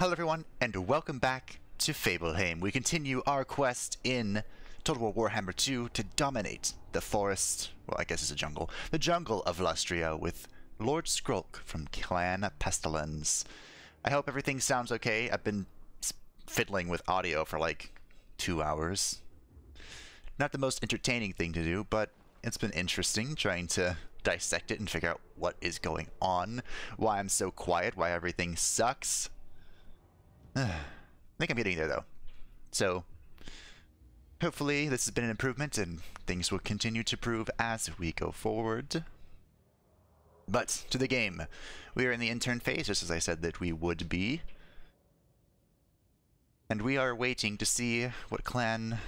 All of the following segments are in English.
Hello everyone, and welcome back to Fableheim. We continue our quest in Total War Warhammer 2 to dominate the forest, well I guess it's a jungle, the jungle of Lustria with Lord Skrolk from Clan Pestilens. I hope everything sounds okay. I've been fiddling with audio for like 2 hours. Not the most entertaining thing to do, but it's been interesting trying to dissect it and figure out what is going on, why I'm so quiet, why everything sucks. I think I'm getting there though. So hopefully this has been an improvement and things will continue to improve as we go forward. But to the game. We are in the intern phase, just as I said that we would be. And we are waiting to see what Clan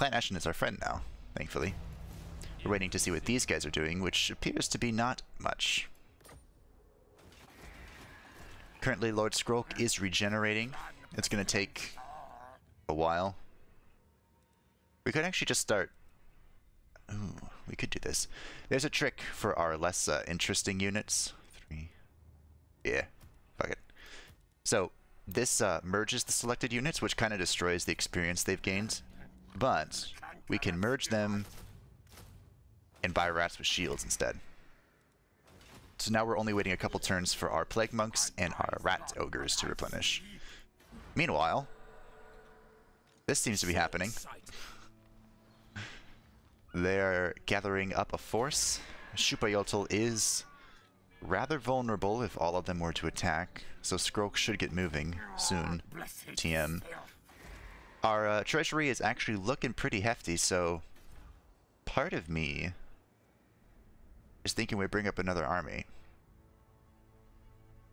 Ashen is our friend now, thankfully. We're waiting to see what these guys are doing, which appears to be not much. Currently, Lord Skrolk is regenerating. It's going to take a while. We could actually just start... Ooh, we could do this. There's a trick for our less interesting units. 3. Yeah, fuck it. So, this merges the selected units, which kind of destroys the experience they've gained. But we can merge them and buy rats with shields instead. So now we're only waiting a couple turns for our Plague Monks and our Rat Ogres to replenish. Meanwhile, this seems to be happening. They're gathering up a force. Shupayotl is rather vulnerable if all of them were to attack, so Skrolk should get moving soon. TM. Our treasury is actually looking pretty hefty, so part of me is thinking we bring up another army.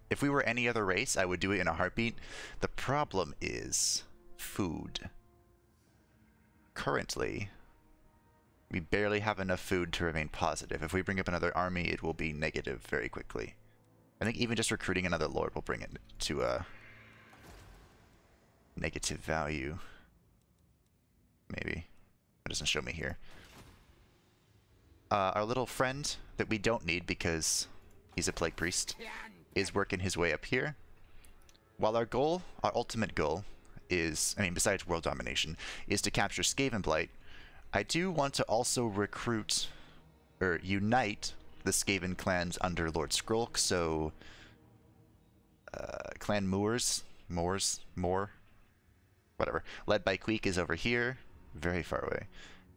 If we were any other race, I would do it in a heartbeat. The problem is food. Currently, we barely have enough food to remain positive. If we bring up another army, it will be negative very quickly. I think even just recruiting another lord will bring it to a negative value. Maybe. It doesn't show me here. Our little friend that we don't need because he's a plague priest is working his way up here. While our goal, our ultimate goal is, I mean besides world domination, is to capture Skaven Blight, I do want to also recruit or unite the Skaven clans under Lord Skrolk, so Clan Moore, whatever, led by Queek is over here, very far away.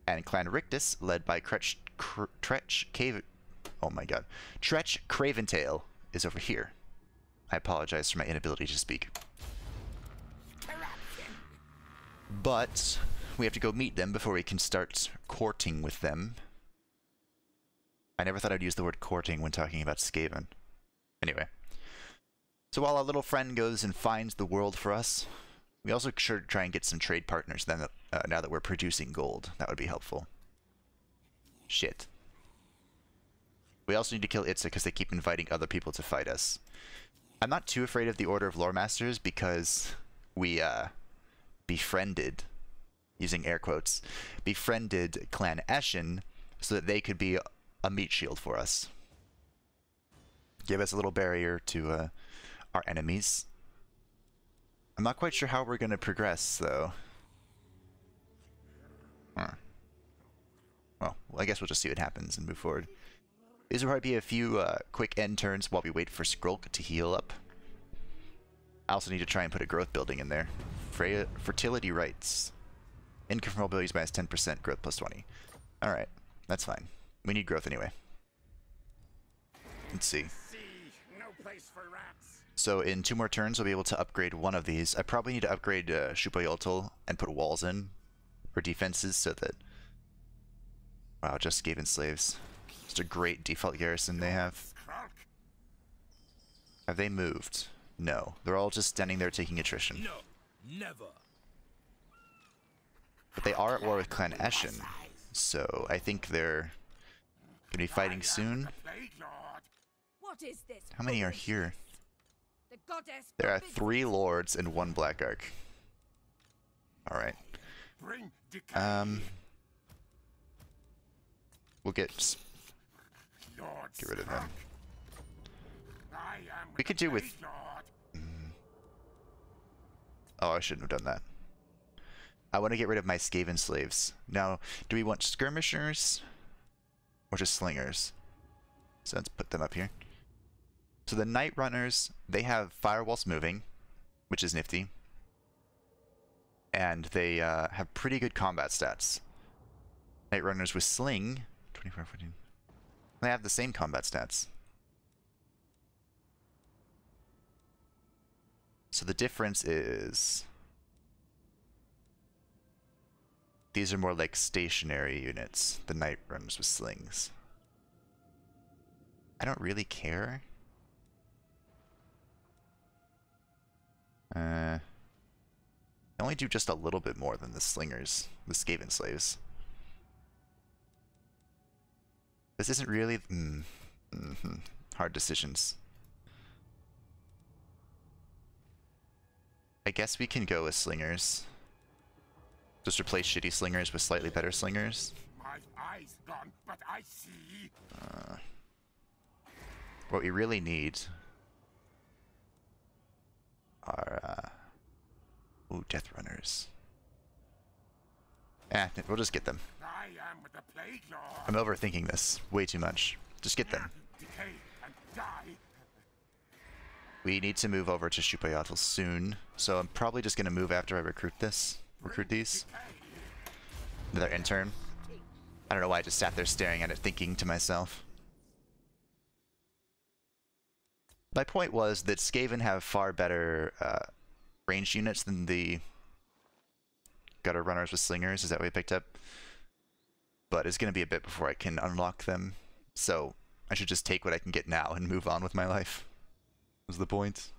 And Clan Rictus, led by Tretch Craventail, is over here. I apologize for my inability to speak. But we have to go meet them before we can start courting with them. I never thought I'd use the word courting when talking about Skaven. Anyway. So while our little friend goes and finds the world for us, we also should try and get some trade partners then now that we're producing gold. That would be helpful. Shit. We also need to kill Itza because they keep inviting other people to fight us. I'm not too afraid of the Order of Lore Masters because we befriended, using air quotes, befriended Clan Ashen so that they could be a meat shield for us. Give us a little barrier to our enemies. I'm not quite sure how we're going to progress, though. Well, I guess we'll just see what happens and move forward. These will probably be a few quick end turns while we wait for Skrolk to heal up. I also need to try and put a growth building in there. Fertility rights. Income abilities minus 10%, growth plus 20. Alright, that's fine. We need growth anyway. Let's see. So in 2 more turns, we'll be able to upgrade one of these. I probably need to upgrade Shupayotl and put walls in for defenses so that... Wow, just Skaven slaves. Just a great default garrison they have. Have they moved? No. They're all just standing there taking attrition. No, never. But they are at war with Clan Ashen, so I think they're gonna be fighting soon. What is this? How many are here? The goddess There are 3 lords and 1 black arc. Alright. We'll get rid of them. We could do with Oh, I shouldn't have done that. I want to get rid of my Skaven slaves. Now, do we want skirmishers or just slingers? So let's put them up here. So the Night Runners, they have firewalls moving, which is nifty. And they have pretty good combat stats. Night Runners with Sling, 24, 14. They have the same combat stats. So the difference is these are more like stationary units, the Night Runners with Slings. I don't really care. I only do just a little bit more than the Slingers, the Skaven slaves. This isn't really... hard decisions. I guess we can go with Slingers. Just replace shitty Slingers with slightly better Slingers. My eyes gone, but I see. What we really need are... ooh, Death Runners. We'll just get them. I am the Plague Lord. I'm overthinking this way too much. Just get them. Decay and die. We need to move over to Shupayatl soon, so I'm probably just gonna move after I recruit these. Another intern. I don't know why I just sat there staring at it thinking to myself. My point was that Skaven have far better ranged units than the Gutter Runners with Slingers. Is that what we picked up? But it's going to be a bit before I can unlock them. So I should just take what I can get now and move on with my life. Was the point.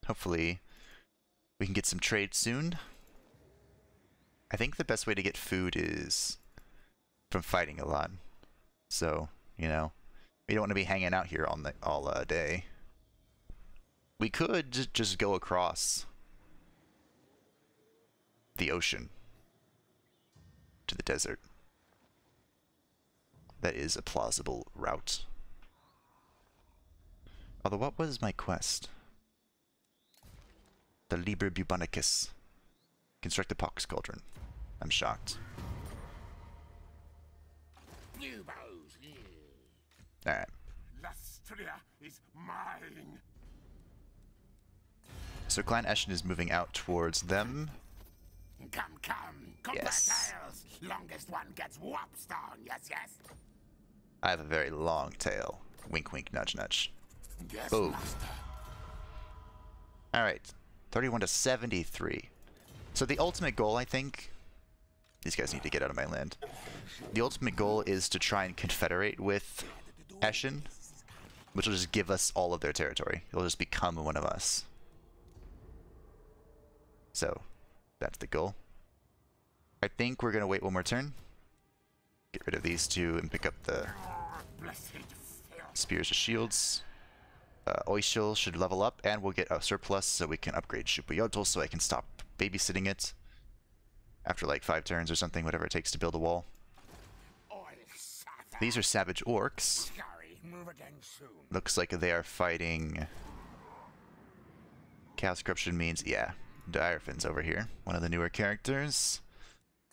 Hopefully we can get some trade soon. I think the best way to get food is from fighting a lot. So, you know, we don't want to be hanging out here all day. We could just go across the ocean to the desert. That is a plausible route. Although, what was my quest? The Liber Bubonicus. Construct the Pox Cauldron. I'm shocked. Alright. Lastria is mine. So Clan Pestilens is moving out towards them. Come, Yes. tails. Longest one gets whopped down. Yes. I have a very long tail. Wink, wink, nudge, nudge. Yes, Boom. master. Alright. 31 to 73. So the ultimate goal, I think... These guys need to get out of my land. The ultimate goal is to try and confederate with Eshin, which will just give us all of their territory. It'll just become one of us. So, that's the goal. I think we're going to wait one more turn. Get rid of these two and pick up the Blessed filth. Spears of Shields. Oishil should level up, and we'll get a surplus so we can upgrade Shupayotl so I can stop babysitting it after like 5 turns or something, whatever it takes to build a wall. These are Savage Orcs. Move again soon. Looks like they are fighting... Chaos Corruption means, yeah, Direfins over here. One of the newer characters.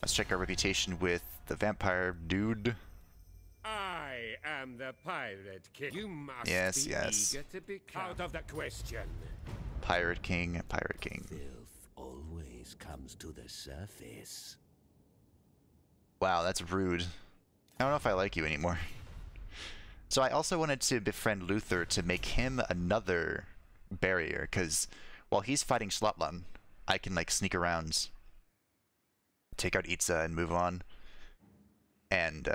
Let's check our reputation with the vampire dude. I am the Pirate King. You must Yes, be yes. eager to become out of the question. Pirate King, Pirate King. Filth always comes to the surface. Wow, that's rude. I don't know if I like you anymore. So I also wanted to befriend Luther to make him another barrier, because while he's fighting Slotlan, I can like sneak around, take out Itza and move on. And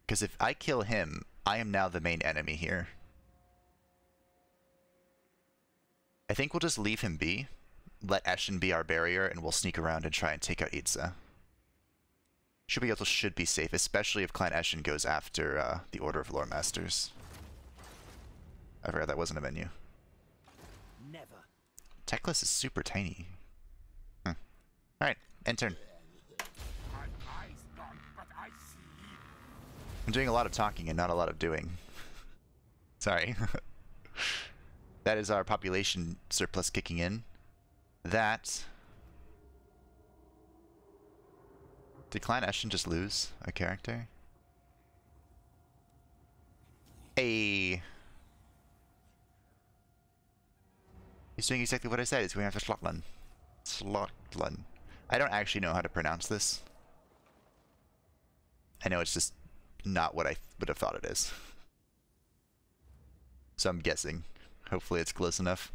because if I kill him, I am now the main enemy here. I think we'll just leave him be, let Eshin be our barrier, and we'll sneak around and try and take out Itza. Shupayotl should be safe, especially if Clan Eshin goes after the Order of Lore Masters. I forgot that wasn't a menu. Never. Teclis is super tiny. Alright, end turn. My eyes gone, but I see. I'm doing a lot of talking and not a lot of doing. Sorry. That is our population surplus kicking in. That... Did Clan Pestilens just lose a character? Hey! He's doing exactly what I said. He's going after Slotland. Slotland. I don't actually know how to pronounce this. I know it's just not what I would have thought it is. So I'm guessing. Hopefully it's close enough.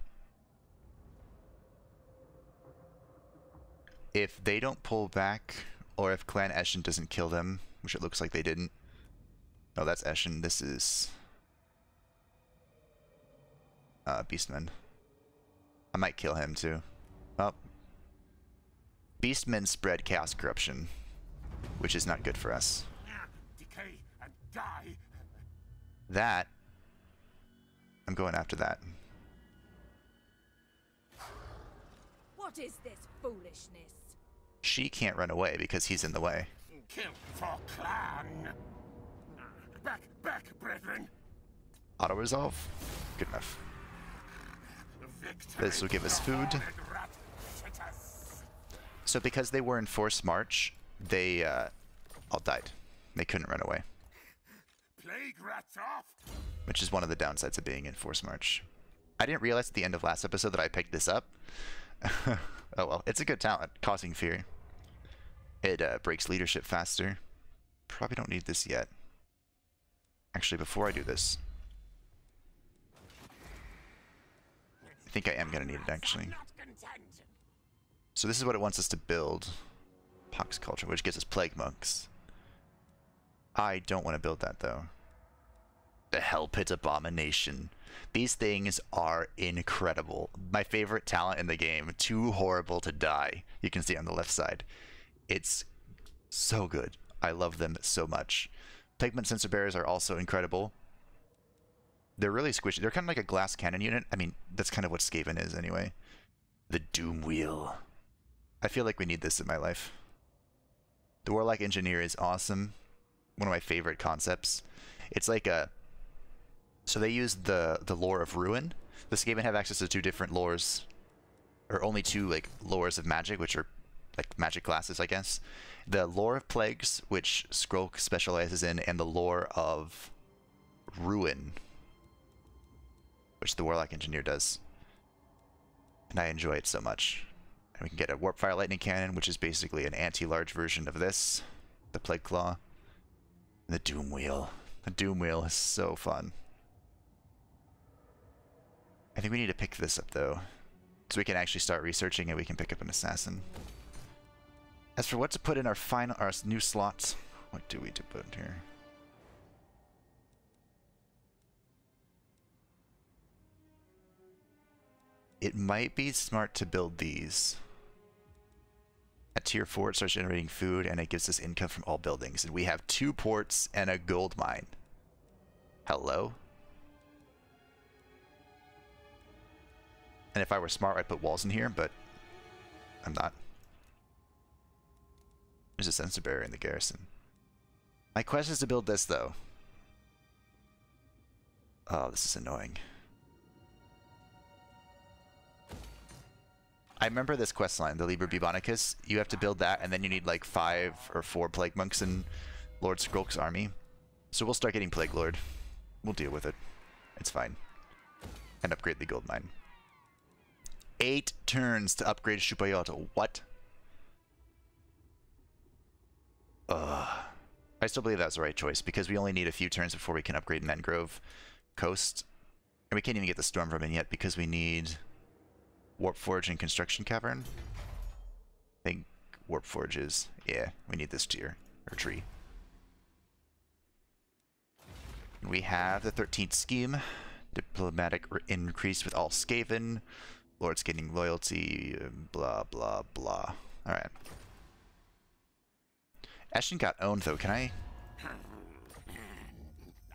If they don't pull back, or if Clan Pestilens doesn't kill them, which it looks like they didn't. Oh, that's Pestilens. This is... Beastman. I might kill him too. Oh. Beastmen spread chaos corruption, which is not good for us. Decay and die. That... I'm going after that. What is this foolishness? She can't run away because he's in the way. Kill for clan. Back, brethren. Auto-resolve? Good enough. This will give us food. So because they were in forced march, they all died. They couldn't run away. Plague rats off. Which is one of the downsides of being in forced march. I didn't realize at the end of last episode that I picked this up. Oh well, it's a good talent, causing fear. It breaks leadership faster. Probably don't need this yet. Actually, before I do this, I think I am going to need it actually. So this is what it wants us to build. Pox culture, which gives us plague monks. I don't want to build that though. The Hell Pit Abomination. These things are incredible. My favorite talent in the game. Too horrible to die. You can see on the left side. It's so good. I love them so much. Pigment Sensor Bearers are also incredible. They're really squishy. They're kind of like a glass cannon unit. I mean, that's kind of what Skaven is anyway. The Doom Wheel. I feel like we need this in my life. The Warlock Engineer is awesome. One of my favorite concepts. It's like a... So they use the lore of Ruin. The Skaven have access to two different lores. Or only two like lores of magic, which are like magic classes, I guess. The lore of Plagues, which Skrolk specializes in, and the lore of Ruin, which the Warlock Engineer does. And I enjoy it so much. And we can get a Warp Fire Lightning Cannon, which is basically an anti-large version of this. The Plague Claw. And the Doom Wheel. The Doom Wheel is so fun. I think we need to pick this up though, so we can actually start researching and we can pick up an assassin. As for what to put in our new slots, what do we to put here? It might be smart to build these. At tier 4 it starts generating food and it gives us income from all buildings, and we have 2 ports and a gold mine. Hello? And if I were smart, I'd put walls in here, but I'm not. There's a sensor barrier in the garrison. My quest is to build this, though. Oh, this is annoying. I remember this quest line, the Liber Bubonicus. You have to build that, and then you need like 5 or 4 Plague Monks in Lord Skrolk's army. So we'll start getting Plague Lord. We'll deal with it. It's fine. And upgrade the gold mine. 8 turns to upgrade Shupayoto. What? I still believe that's the right choice, because we only need a few turns before we can upgrade Mangrove Coast. And we can't even get the Storm Vermin yet, because we need Warp Forge and Construction Cavern. I think Warp Forge is... yeah, we need this tier, or tree. And we have the 13th scheme. Diplomatic increase with all Skaven. Lord's gaining loyalty, blah, blah, blah. Alright. Ashen got owned, though. Can I?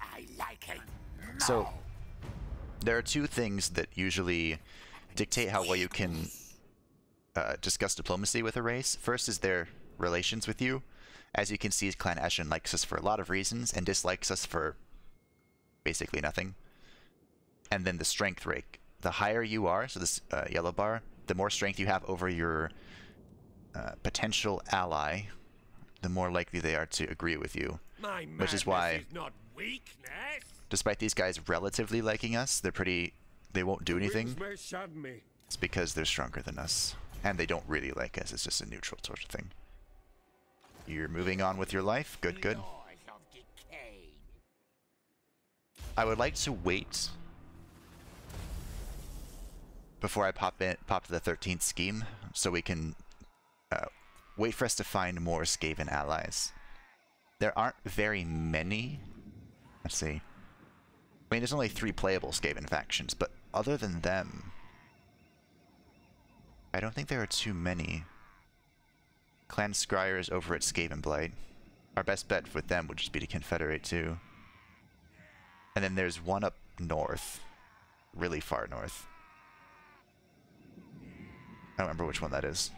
I like it. So, there are 2 things that usually dictate how well you can discuss diplomacy with a race. First is their relations with you. As you can see, Clan Ashen likes us for a lot of reasons and dislikes us for basically nothing. And then the strength rate. the higher you are, so this yellow bar, the more strength you have over your potential ally, the more likely they are to agree with you. My Which is why, is not weakness. despite these guys relatively liking us, they won't do anything. Winds may shun me. It's because they're stronger than us. And they don't really like us, it's just a neutral sort of thing. You're moving on with your life, good, good. I would like to wait before I pop to the 13th scheme, so we can wait for us to find more Skaven allies. There aren't very many. Let's see. I mean, there's only 3 playable Skaven factions, but other than them, I don't think there are too many. Clan Scryer is over at Skaven Blight. Our best bet with them would just be to confederate too. And then there's one up north. Really far north. I don't remember which one that is.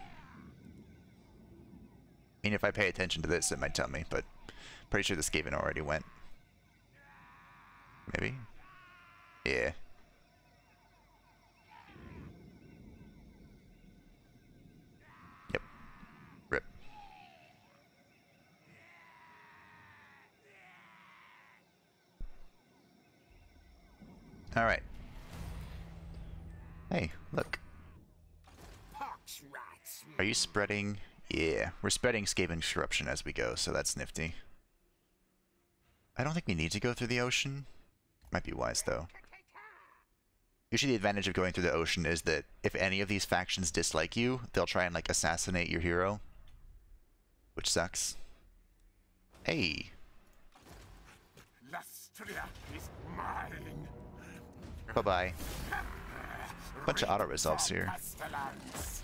I mean, if I pay attention to this, it might tell me, but pretty sure the Skaven already went. Maybe? Yeah. Yep. Rip. Alright. Hey, look. Are you spreading? Yeah, we're spreading Skaven corruption as we go, so that's nifty. I don't think we need to go through the ocean. Might be wise, though. Usually the advantage of going through the ocean is that if any of these factions dislike you, they'll try and, like, assassinate your hero. Which sucks. Hey! Lastria is mine. Bye-bye. Bunch of auto-resolves here. Pestilens.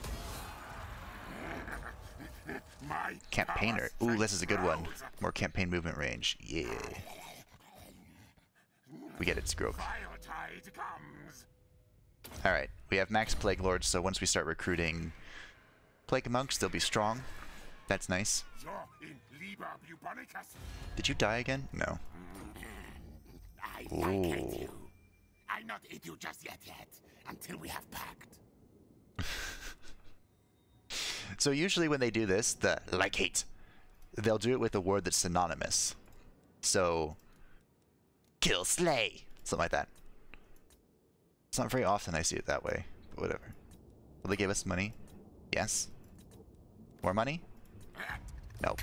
Campaigner. Ooh, this is a good one. More campaign movement range. Yeah. We get it, Skrolk. Alright, we have max Plague Lords, so once we start recruiting Plague Monks, they'll be strong. That's nice. Did you die again? No. Ooh. I'll not eat you just yet, until we have packed. So usually when they do this, hate, they'll do it with a word that's synonymous. So, kill, slay, something like that. It's not very often I see it that way, but whatever. Will they give us money? Yes. More money? No.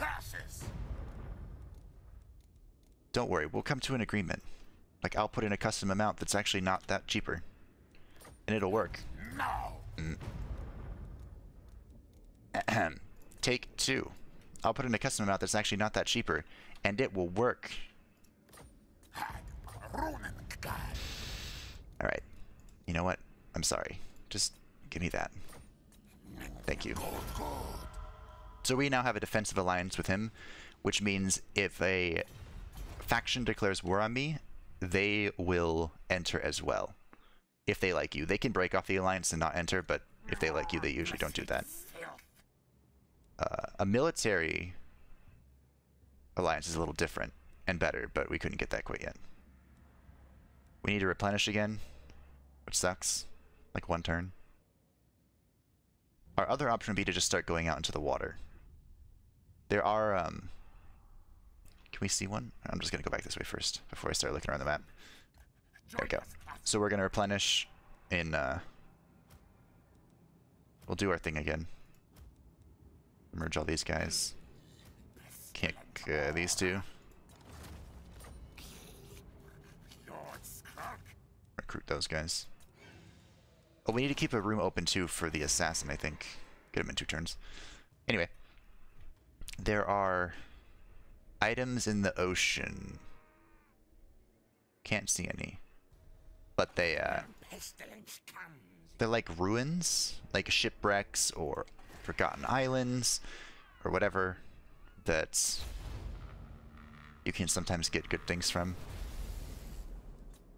Don't worry, we'll come to an agreement. Like, I'll put in a custom amount that's actually not that cheaper. And it'll work. No. Take 2. I'll put in a custom amount that's actually not that cheaper, and it will work. Alright. You know what? I'm sorry. Just give me that. Thank you. So we now have a defensive alliance with him, which means if a faction declares war on me, they will enter as well. If they like you. They can break off the alliance and not enter, but if they like you, they usually don't do that. A military alliance is a little different and better, but we couldn't get that quite yet. We need to replenish again, which sucks. Like 1 turn. Our other option would be to just start going out into the water. There are, can we see one? I'm just going to go back this way first, before I start looking around the map. There we go. So we're going to replenish in, we'll do our thing again. Merge all these guys. Kick these 2. Lord Skrolk. Recruit those guys. Oh, we need to keep a room open too for the assassin, I think. Get him in 2 turns. Anyway. There are items in the ocean. Can't see any. But they, they're like ruins. Like shipwrecks or forgotten islands or whatever that you can sometimes get good things from.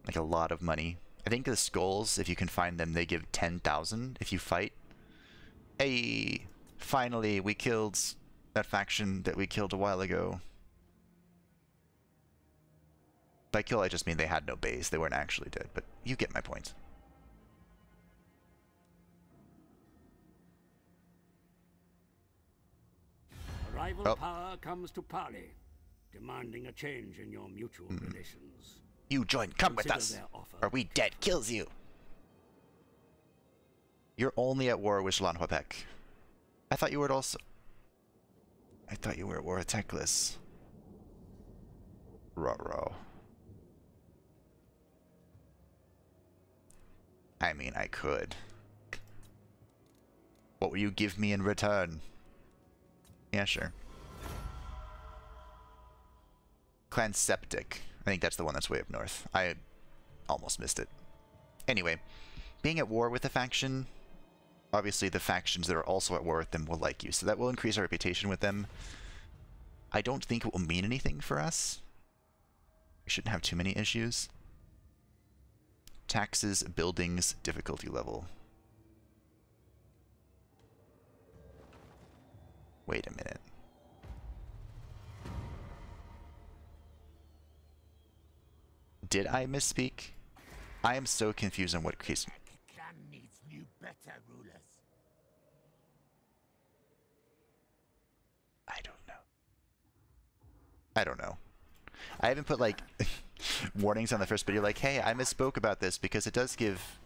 Like a lot of money. I think the skulls, if you can find them, they give 10,000 if you fight. Hey, finally we killed that faction that we killed a while ago. By kill I just mean they had no base, they weren't actually dead, but you get my point. rival Oh. power comes to parley, demanding a change in your mutual relations. You join, come with Consider us, their offer or we dead kills you. You're only at war with Schlanhwapek. I thought you were also... I thought you were at war with Teclis. Ruh-roh. I mean, I could. What will you give me in return? Yeah, sure. Clan Septic. I think that's the one that's way up north. I almost missed it. Anyway, being at war with a faction, obviously the factions that are also at war with them will like you, so that will increase our reputation with them. I don't think it will mean anything for us. We shouldn't have too many issues. Taxes, buildings, difficulty level. Wait a minute. Did I misspeak? I am so confused on what case. Clan needs new, better rulers. I don't know. I don't know. I haven't put like warnings on the first video like, hey, I misspoke about this because it does give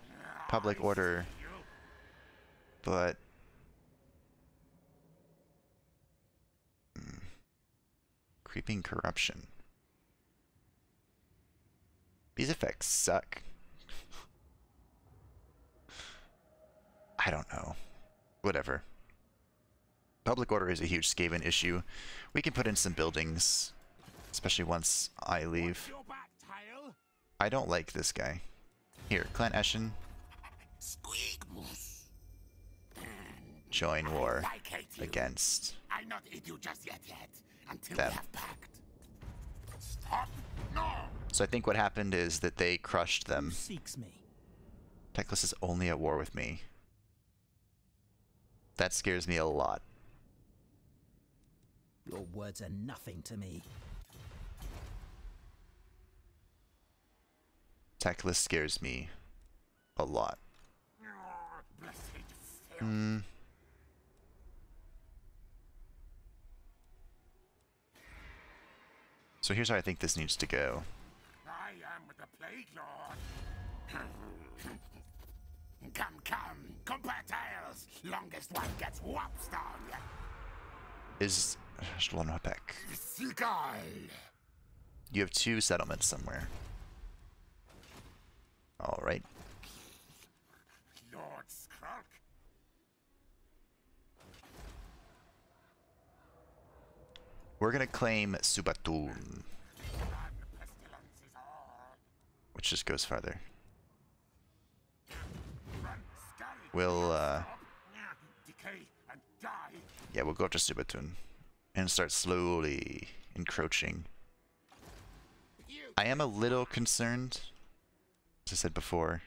public order, but creeping corruption. These effects suck. I don't know. Whatever. Public order is a huge Skaven issue. We can put in some buildings, especially once I leave. Your back, Tile. I don't like this guy. Here, Clan Eshin, Squeakmus. join war I hate you. against I'll not eat you just yet, until them. we have pact. Stop! No! So I think what happened is that they crushed them. Seeks me. Teclis is only at war with me. That scares me a lot. Your words are nothing to me. Teclis scares me a lot. Blessed filth. So here's how I think this needs to go. I am the Plague Lord. Come, compare-tails. Longest one gets whopped down. Is Schlanhwapek. Seagull. You have 2 settlements somewhere. Alright. Lord Skrolk. We're gonna claim Subatun, Clan Pestilens is all. which just goes farther. Run, scurry. We'll, Decay and die. yeah, we'll go up to Subatun and start slowly encroaching. I am a little concerned, as I said before.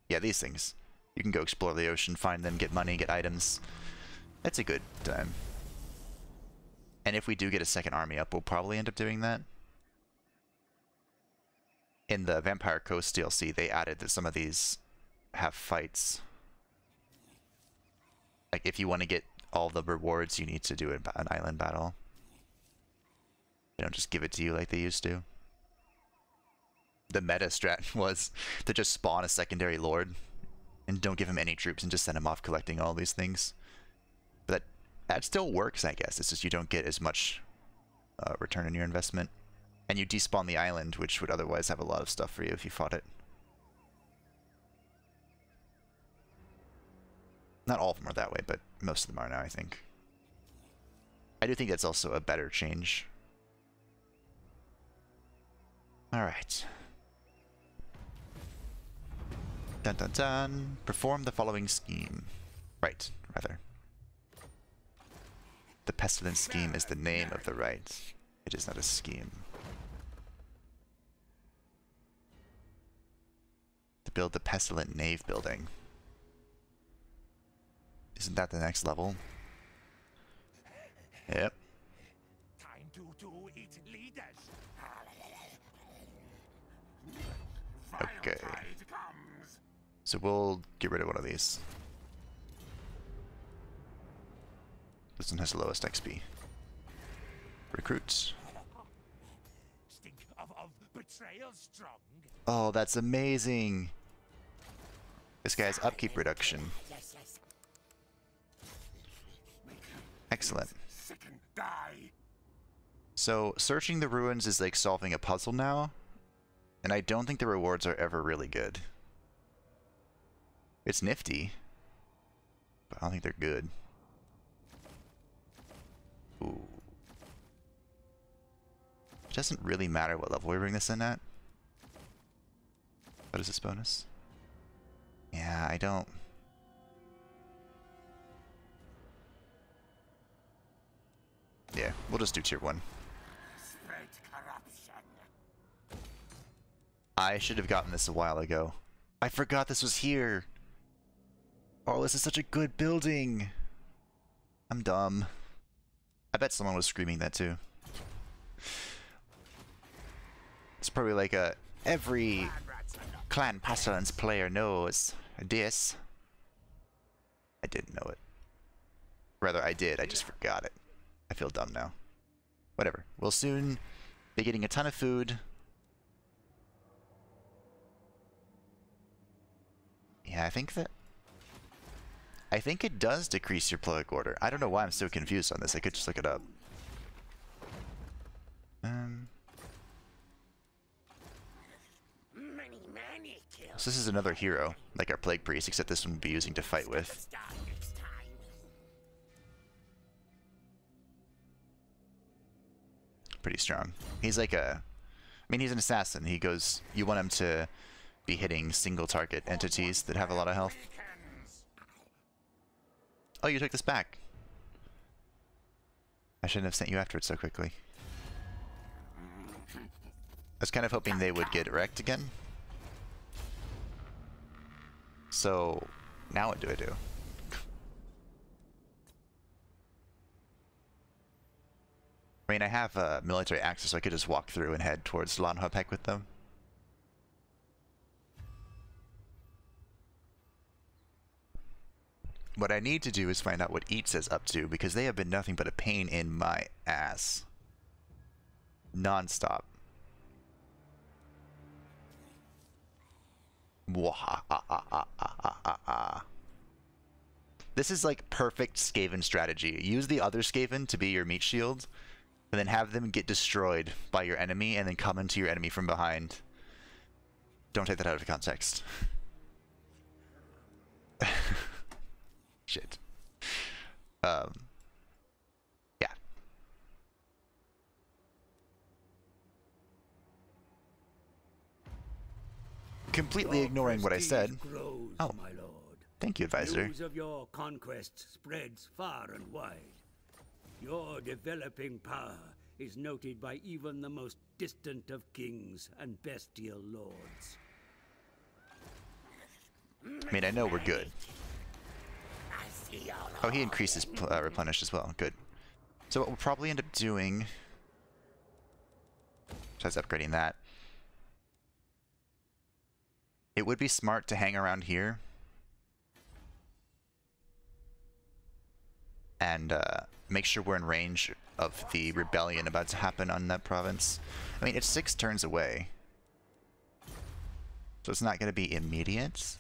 Yeah, these things. You can go explore the ocean, find them, get money, get items. That's a good time. And if we do get a second army up, we'll probably end up doing that. In the Vampire Coast DLC, they added that some of these have fights. Like, if you want to get all the rewards, you need to do an island battle. They don't just give it to you like they used to. The meta strat was to just spawn a secondary lord and don't give him any troops and just send him off collecting all these things. But that still works, I guess. It's just you don't get as much return on your investment. And you despawn the island, which would otherwise have a lot of stuff for you if you fought it. Not all of them are that way, but most of them are now, I think. I do think that's also a better change. Alright. Dun dun dun. Perform the following scheme. Right, rather. The Pestilence scheme is the name of the rite. It is not a scheme. To build the Pestilent Nave building. Isn't that the next level? Yep. Time to eat leaders. Okay. Tide comes. So we'll get rid of one of these. This one has the lowest XP. Recruits. Stink of betrayal strong. Oh, that's amazing. This guy's upkeep reduction. Yes, yes. Excellent. Sicken, die. So, searching the ruins is like solving a puzzle now, and I don't think the rewards are ever really good. It's nifty, but I don't think they're good. Ooh. It doesn't really matter what level we bring this in at. What is this bonus? Yeah, I don't... Yeah, we'll just do tier 1. Spread corruption. I should have gotten this a while ago. I forgot this was here! Oh, this is such a good building! I'm dumb. I bet someone was screaming that too. It's probably like a... Every Clan Pestilens player knows this. I didn't know it. Rather, I did, I just forgot it. I feel dumb now. Whatever. We'll soon be getting a ton of food. Yeah, I think it does decrease your plug order. I don't know why I'm so confused on this. I could just look it up. Many kills. So this is another hero, like our Plague Priest, except this one would be using to fight with. Start next time. Pretty strong. He's like a... I mean, he's an assassin. He goes... You want him to be hitting single target entities that have a lot of health. Oh, you took this back. I shouldn't have sent you after it so quickly. I was kind of hoping they would get wrecked again. So, now what do I do? I mean, I have military access, so I could just walk through and head towards Lanhopek with them. What I need to do is find out what Eats is up to, because they have been nothing but a pain in my ass. Non-stop. This is like perfect Skaven strategy. Use the other Skaven to be your meat shield, and then have them get destroyed by your enemy, and then come into your enemy from behind. Don't take that out of context. Shit. Yeah. Completely ignoring what I said. Grows, Oh. my lord. Thank you, advisor. News of your conquests spreads far and wide. Your developing power is noted by even the most distant of kings and bestial lords. I mean, I know we're good. Oh, he increases replenish as well. Good. So what we'll probably end up doing, besides upgrading that, it would be smart to hang around here and make sure we're in range of the rebellion about to happen on that province. I mean, it's 6 turns away, so it's not going to be immediate.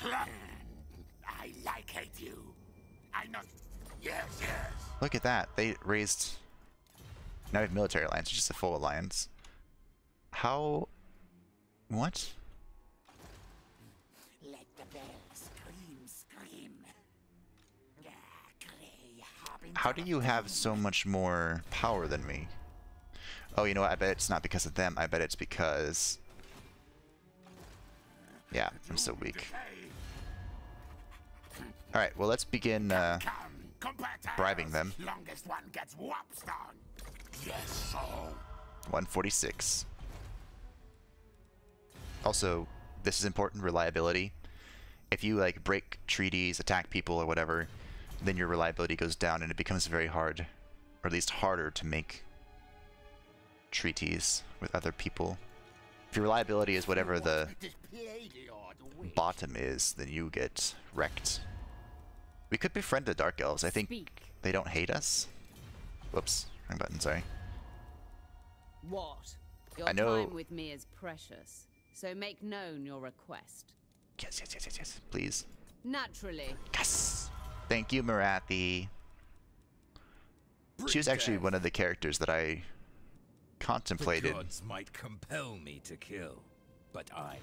I like you. I know. Yes, yes. Look at that. They raised... Now we have military alliance, just a full alliance. How... What? Let the bells scream. How do you have so much more power than me? Oh, you know what? I bet it's not because of them. I bet it's because... Yeah, I'm so weak. Alright, well, let's begin bribing them. Longest one gets whopped on. Yes, so. 146. Also, this is important, reliability. If you, like, break treaties, attack people, or whatever, then your reliability goes down and it becomes very hard, or at least harder to make treaties with other people. If your reliability is whatever the bottom is, then you get wrecked. We could befriend the Dark Elves. I think they don't hate us. Whoops. Wrong button, sorry. What? Your I know. time with me is precious, so make known your request. Yes, yes, yes, yes, yes. Please. Naturally. Yes! Thank you, Marathi. She was actually one of the characters that I contemplated. The gods might compel me to kill, but I.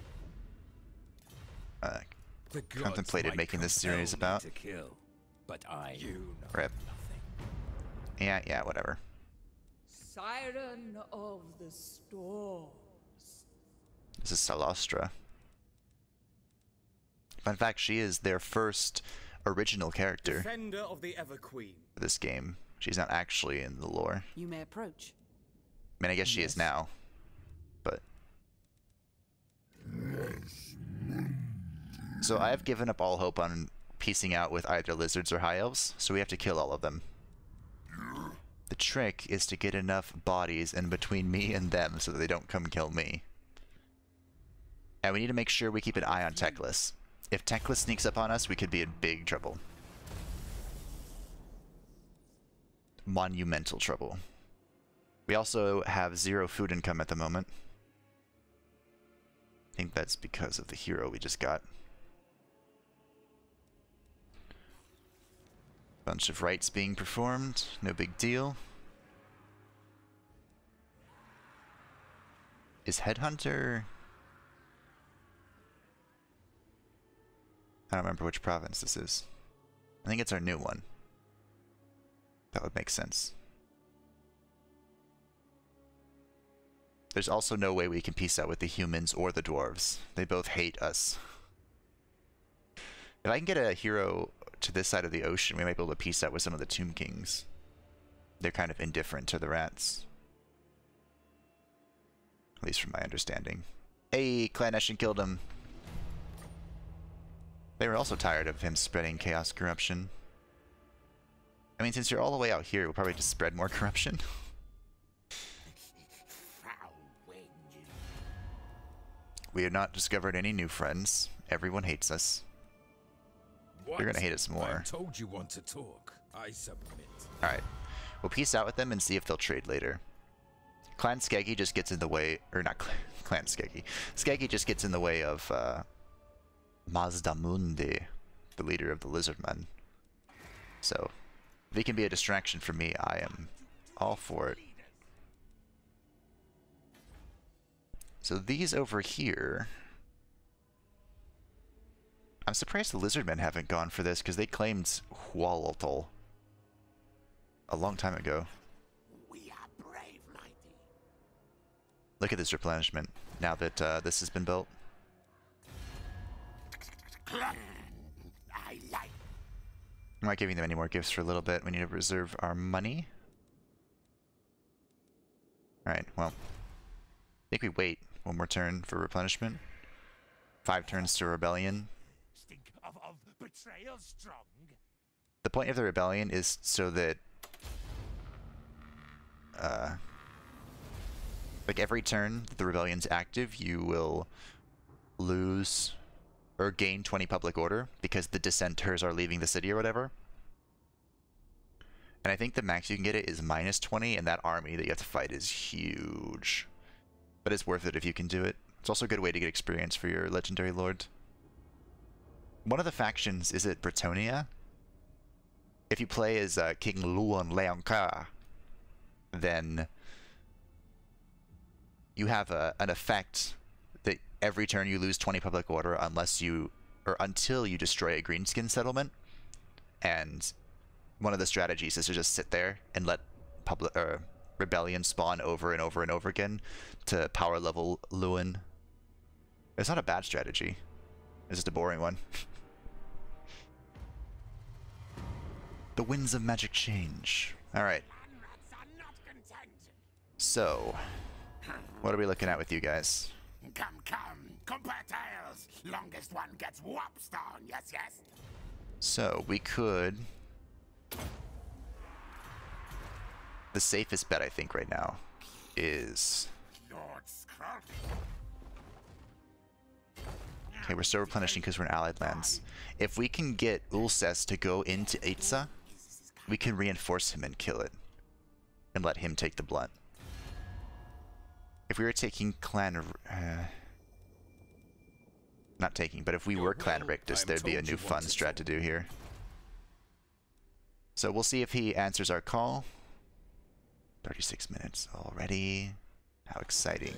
The gods Contemplated might making this compel series me about. to kill, but I. You know Rip. nothing. Yeah, whatever. Siren of the storms. This is Salastra. Fun fact, she is their first original character Defender of the Ever Queen. for this game. She's not actually in the lore. You may approach. I mean, I guess she is now, but... So I have given up all hope on piecing out with either lizards or high elves, so we have to kill all of them. The trick is to get enough bodies in between me and them so that they don't come kill me. And we need to make sure we keep an eye on Teclis. If Teclis sneaks up on us, we could be in big trouble. Monumental trouble. We also have 0 food income at the moment. I think that's because of the hero we just got. Bunch of rites being performed, no big deal. Is Headhunter... I don't remember which province this is. I think it's our new one. That would make sense. There's also no way we can peace out with the humans or the dwarves. They both hate us. If I can get a hero to this side of the ocean, we might be able to peace out with some of the Tomb Kings. They're kind of indifferent to the rats. At least from my understanding. Hey, Clan Eshin killed him. They were also tired of him spreading chaos corruption. I mean, since you're all the way out here, we'll probably just spread more corruption. We have not discovered any new friends. Everyone hates us. What? You're gonna hate us more. I told you want to talk. I submit. Alright. We'll peace out with them and see if they'll trade later. Clan Skeggy just gets in the way... Or not Clan Skeggy. Skeggy just gets in the way of Mazdamundi, the leader of the Lizardmen. So, if he can be a distraction for me, I am all for it. So these over here... I'm surprised the Lizardmen haven't gone for this, because they claimed Hualotl a long time ago. We are brave, mighty. Look at this replenishment, now that this has been built. I like. I'm not giving them any more gifts for a little bit. We need to reserve our money. Alright, well. I think we wait one more turn for replenishment. 5 turns to rebellion. Stink of betrayal strong. The point of the rebellion is so that like every turn the rebellion's active, you will lose or gain 20 public order because the dissenters are leaving the city or whatever. And I think the max you can get it is -20, and that army that you have to fight is huge. But it's worth it if you can do it. It's also a good way to get experience for your legendary lord. One of the factions is at Bretonia. If you play as King Luon Leonka, then you have an effect that every turn you lose 20 public order until you destroy a greenskin settlement. And one of the strategies is to just sit there and let rebellion spawn over and over and over again to power level Luon. It's not a bad strategy. It's just a boring one. The winds of magic change. Alright. So, what are we looking at with you guys? Come, compare tales. Longest one gets whopstone. Yes, yes. So, we could... The safest bet, I think, right now is... Lord Skrolk. Okay, we're still replenishing because we're in allied lands. If we can get Ulcest to go into Itza, we can reinforce him and kill it. and let him take the blunt. If we were taking Clan... not taking, but if we were Clan Rictus, there'd be a new fun strat to do here. So we'll see if he answers our call. 36 minutes already. How exciting.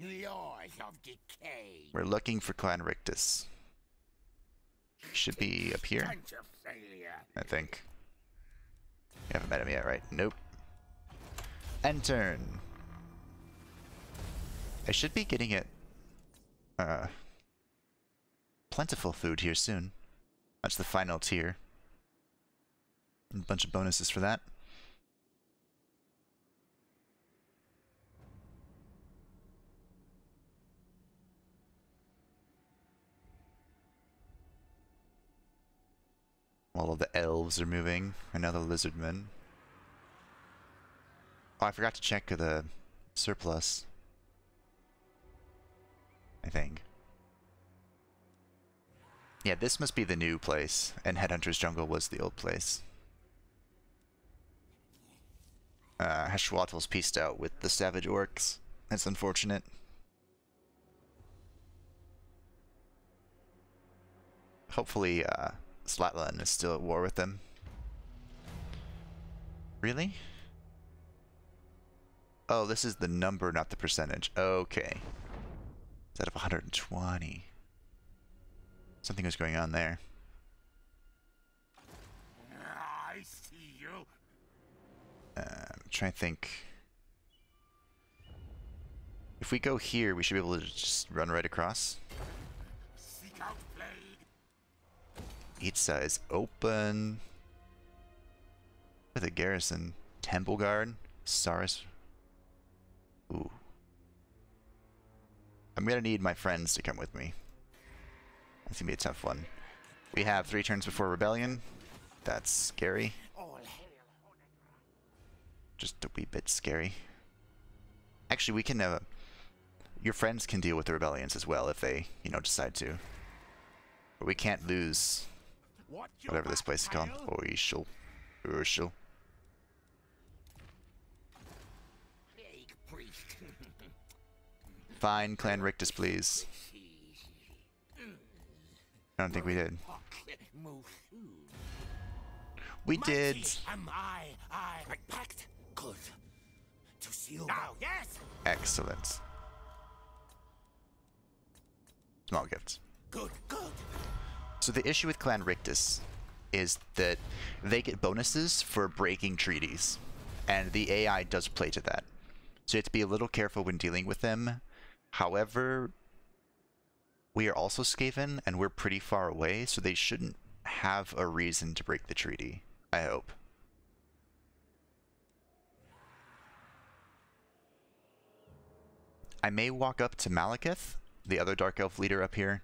Laws of decay. We're looking for Clan Rictus. Should be up here, Bunch of failure. I think. You haven't met him yet, right? Nope. End turn. I should be getting it plentiful food here soon. That's the final tier. A bunch of bonuses for that. All of the elves are moving. Another lizardman. Oh, I forgot to check the surplus. I think. Yeah, this must be the new place, and Headhunter's Jungle was the old place. Heshwatel's pieced out with the savage orcs. That's unfortunate. Hopefully, Slatland is still at war with them. Really? Oh, this is the number, not the percentage. Okay. It's out of 120. Something was going on there. I see you. I'm trying to think. If we go here, we should be able to just run right across. Seek out plague. Itza is open. With a garrison. Temple Guard. Saris. Ooh. I'm gonna need my friends to come with me. That's gonna be a tough one. We have 3 turns before Rebellion. That's scary. All hail. Just a wee bit scary. Actually, we can, your friends can deal with the rebellions as well if they, you know, decide to. But we can't lose whatever this place is called. Oishul. Urshul. Plague priest. Fine, Clan Rictus, please. I don't think we did. Move. We did. Am I packed? Good. To seal now, yes. Excellent. Small gifts. Good. So the issue with Clan Rictus is that they get bonuses for breaking treaties, and the AI does play to that. So you have to be a little careful when dealing with them. However, we are also Skaven, and we're pretty far away, so they shouldn't have a reason to break the treaty. I hope. I may walk up to Malekith, the other Dark Elf leader up here,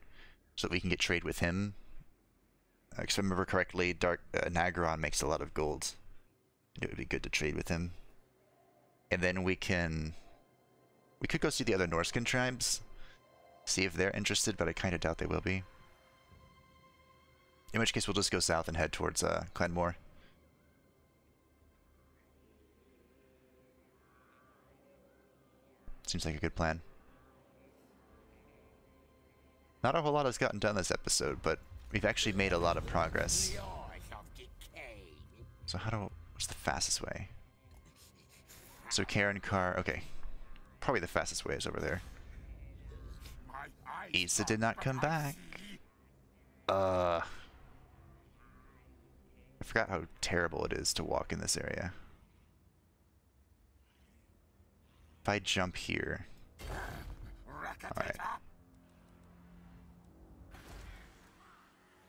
so that we can get trade with him. If I remember correctly, Nagron makes a lot of gold. It would be good to trade with him. And then we could go see the other Norscan tribes, see if they're interested, but I kind of doubt they will be. In which case, we'll just go south and head towards Clanmore. Seems like a good plan. Not a whole lot has gotten done this episode, but we've actually made a lot of progress. So what's the fastest way? So Karen Car, okay. Probably the fastest way is over there. Isa did not come back. I forgot how terrible it is to walk in this area. If I jump here. Alright.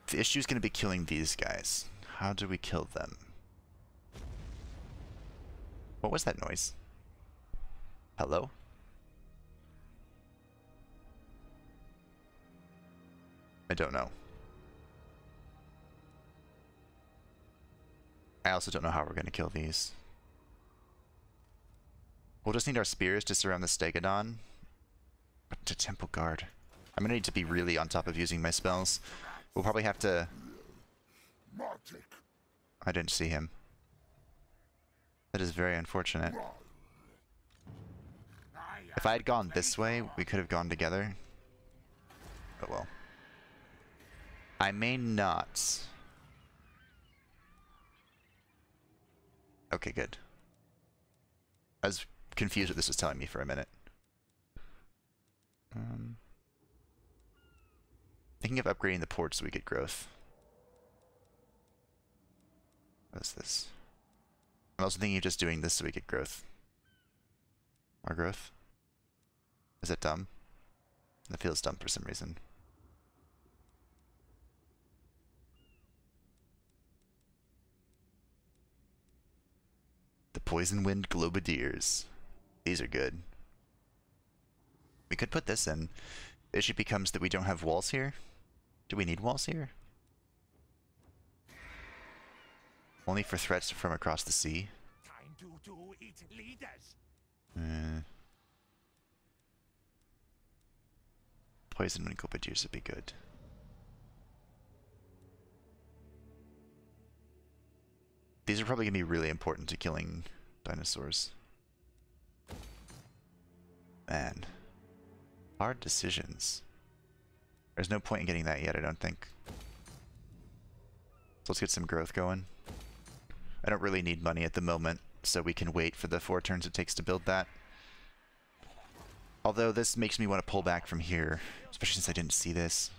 The issue is going to be killing these guys. How do we kill them? What was that noise? Hello? I don't know. I also don't know how we're going to kill these. We'll just need our spears to surround the Stegodon. But to Temple Guard. I'm going to need to be really on top of using my spells. We'll probably have to... I didn't see him. That is very unfortunate. If I had gone this way, we could have gone together. Oh well. I may not. Okay, good. I was confused what this was telling me for a minute. Thinking of upgrading the port so we get growth. What is this? I'm also thinking of just doing this so we get growth. More growth? Is that dumb? That feels dumb for some reason. The Poison Wind Globadiers. These are good. We could put this in. The issue becomes that we don't have walls here. Do we need walls here? Only for threats from across the sea. Time to eat leaders. Poison Wind Globadiers would be good. These are probably going to be really important to killing dinosaurs. Man. Hard decisions. There's no point in getting that yet, I don't think. So let's get some growth going. I don't really need money at the moment, so we can wait for the 4 turns it takes to build that. Although this makes me want to pull back from here, especially since I didn't see this.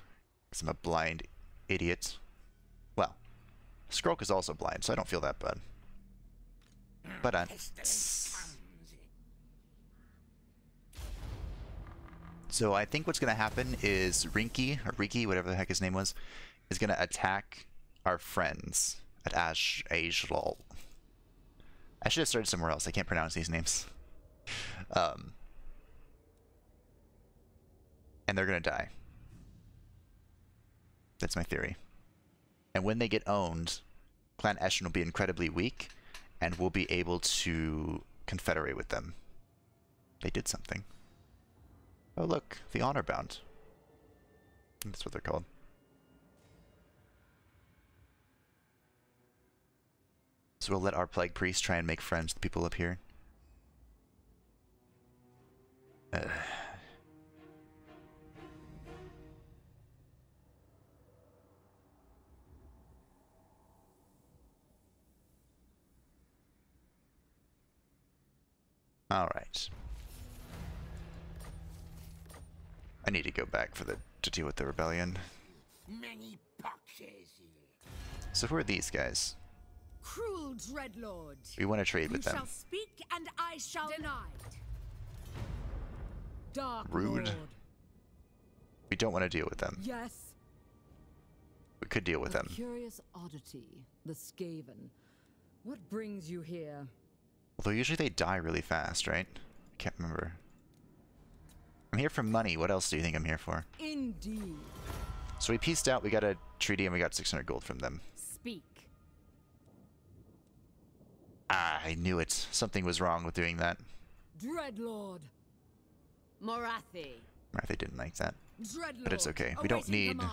Because I'm a blind idiot. Well, Skrolk is also blind, so I don't feel that bad. But so I think what's going to happen is Rinky, or Riki, whatever the heck his name was, is going to attack our friends at Ajlal. I should have started somewhere else. I can't pronounce these names. And they're going to die. That's my theory. And when they get owned, Clan Pestilens will be incredibly weak, and we'll be able to confederate with them. They did something. Oh look, the Honor Bound. That's what they're called. So we'll let our Plague Priest try and make friends with people up here. Alright. I need to go back to deal with the rebellion. Many poxes. So who are these guys? Cruel Dreadlord. We want to trade with them. You shall speak and I shall denied. Dark Rude. Lord. We don't want to deal with them. Yes. We could deal with them. Curious oddity, the Skaven. What brings you here? Although usually they die really fast, right? I can't remember. I'm here for money. What else do you think I'm here for? Indeed. So we pieced out, we got a treaty, and we got 600 gold from them. Speak. Ah, I knew it. Something was wrong with doing that. Dreadlord. Morathi. Marathi didn't like that. Dreadlord. But it's okay. We don't need command.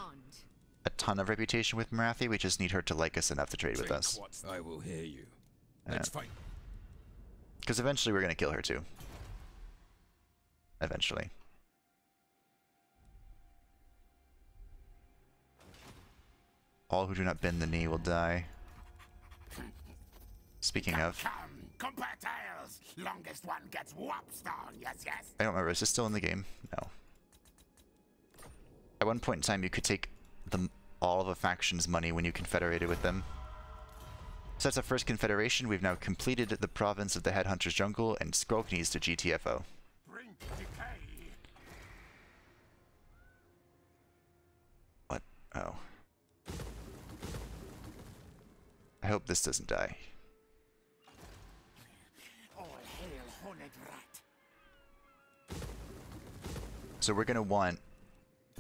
a ton of reputation with Marathi. We just need her to like us enough to trade with us. I will hear you. Let's fight. Because eventually we're going to kill her too. Eventually. All who do not bend the knee will die. Speaking of... Compare tails. Longest one gets whopped down. Yes, yes. I don't remember. Is this still in the game? No. At one point in time, you could take all of a faction's money when you confederated with them. So that's our first confederation. We've now completed the province of the Headhunters Jungle, and Skrolk needs to GTFO. Bring decay. What? Oh. I hope this doesn't die. All hail horned rat. So we're going to want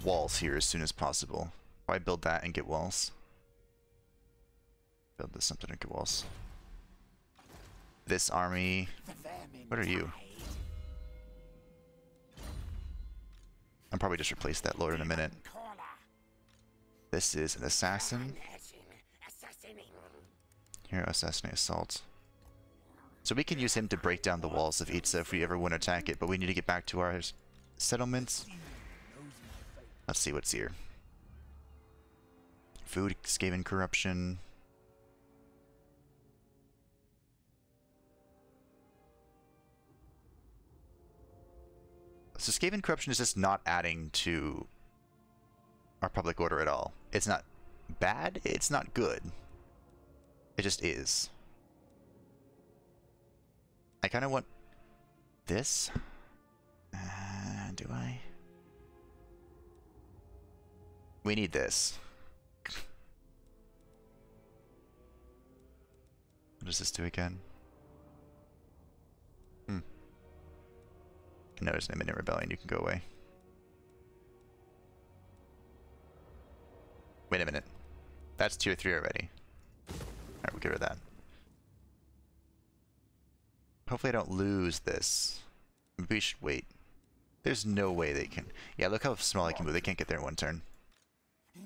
walls here as soon as possible. Probably build that and get walls. Build this something and get walls. This army... What are you? I'll probably just replace that lord in a minute. This is an assassin. Hero assassinate assault. So we can use him to break down the walls of Itza if we ever want to attack it, but we need to get back to our settlements. Let's see what's here. Food, Skaven corruption. So Skaven corruption is just not adding to our public order at all. It's not bad, it's not good. It just is. I kind of want this. Do I? We need this. What does this do again? No, there's an imminent rebellion. You can go away. Wait a minute. That's tier 3 already. Alright, we'll get rid of that. Hopefully I don't lose this. Maybe we should wait. There's no way they can... Yeah, look how small I can move. They can't get there in one turn. You're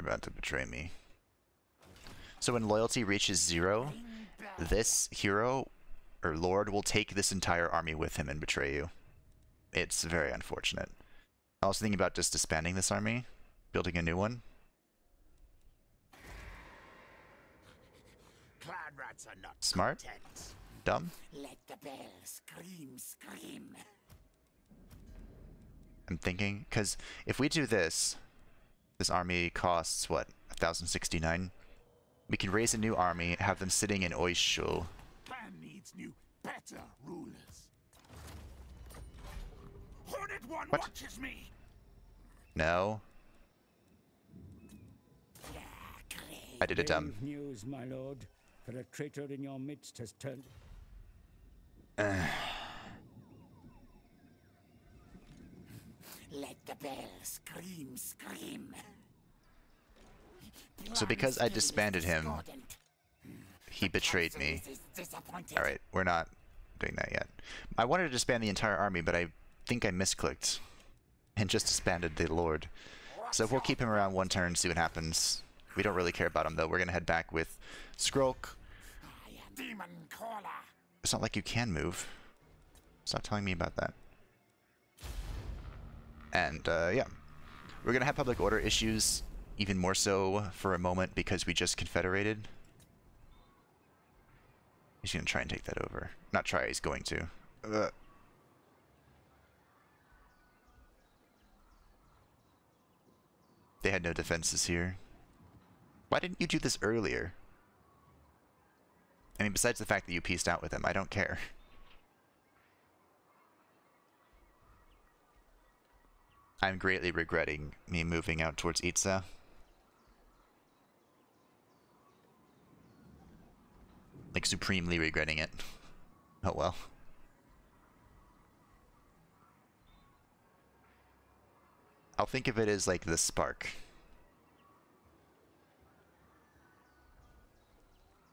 about to betray me. So when loyalty reaches 0, this hero, or lord, will take this entire army with him and betray you. It's very unfortunate. I'm also thinking about just disbanding this army, building a new one. Smart? Dumb? Let the bell scream, scream. I'm thinking, because if we do this, this army costs, what, 1,069? We can raise a new army, have them sitting in Oishul. Clan needs new, better rulers. Hornet One watches me. No. I did it dumb. Grave news, my lord. For a traitor in your midst has turned... Let the bell scream, scream. So because I disbanded him, he betrayed me. Alright, we're not doing that yet. I wanted to disband the entire army, but I think I misclicked and just disbanded the Lord. So we'll keep him around one turn, see what happens. We don't really care about him though. We're gonna head back with Skrolk. It's not like you can move. Stop telling me about that. And yeah, we're gonna have public order issues, even more so for a moment because we just confederated. He's gonna try and take that over. Not try, he's going to. They had no defenses here. Why didn't you do this earlier? I mean, besides the fact that you pieced out with him, I don't care. I'm greatly regretting me moving out towards Itza. Like, supremely regretting it. Oh well. I'll think of it as like the spark.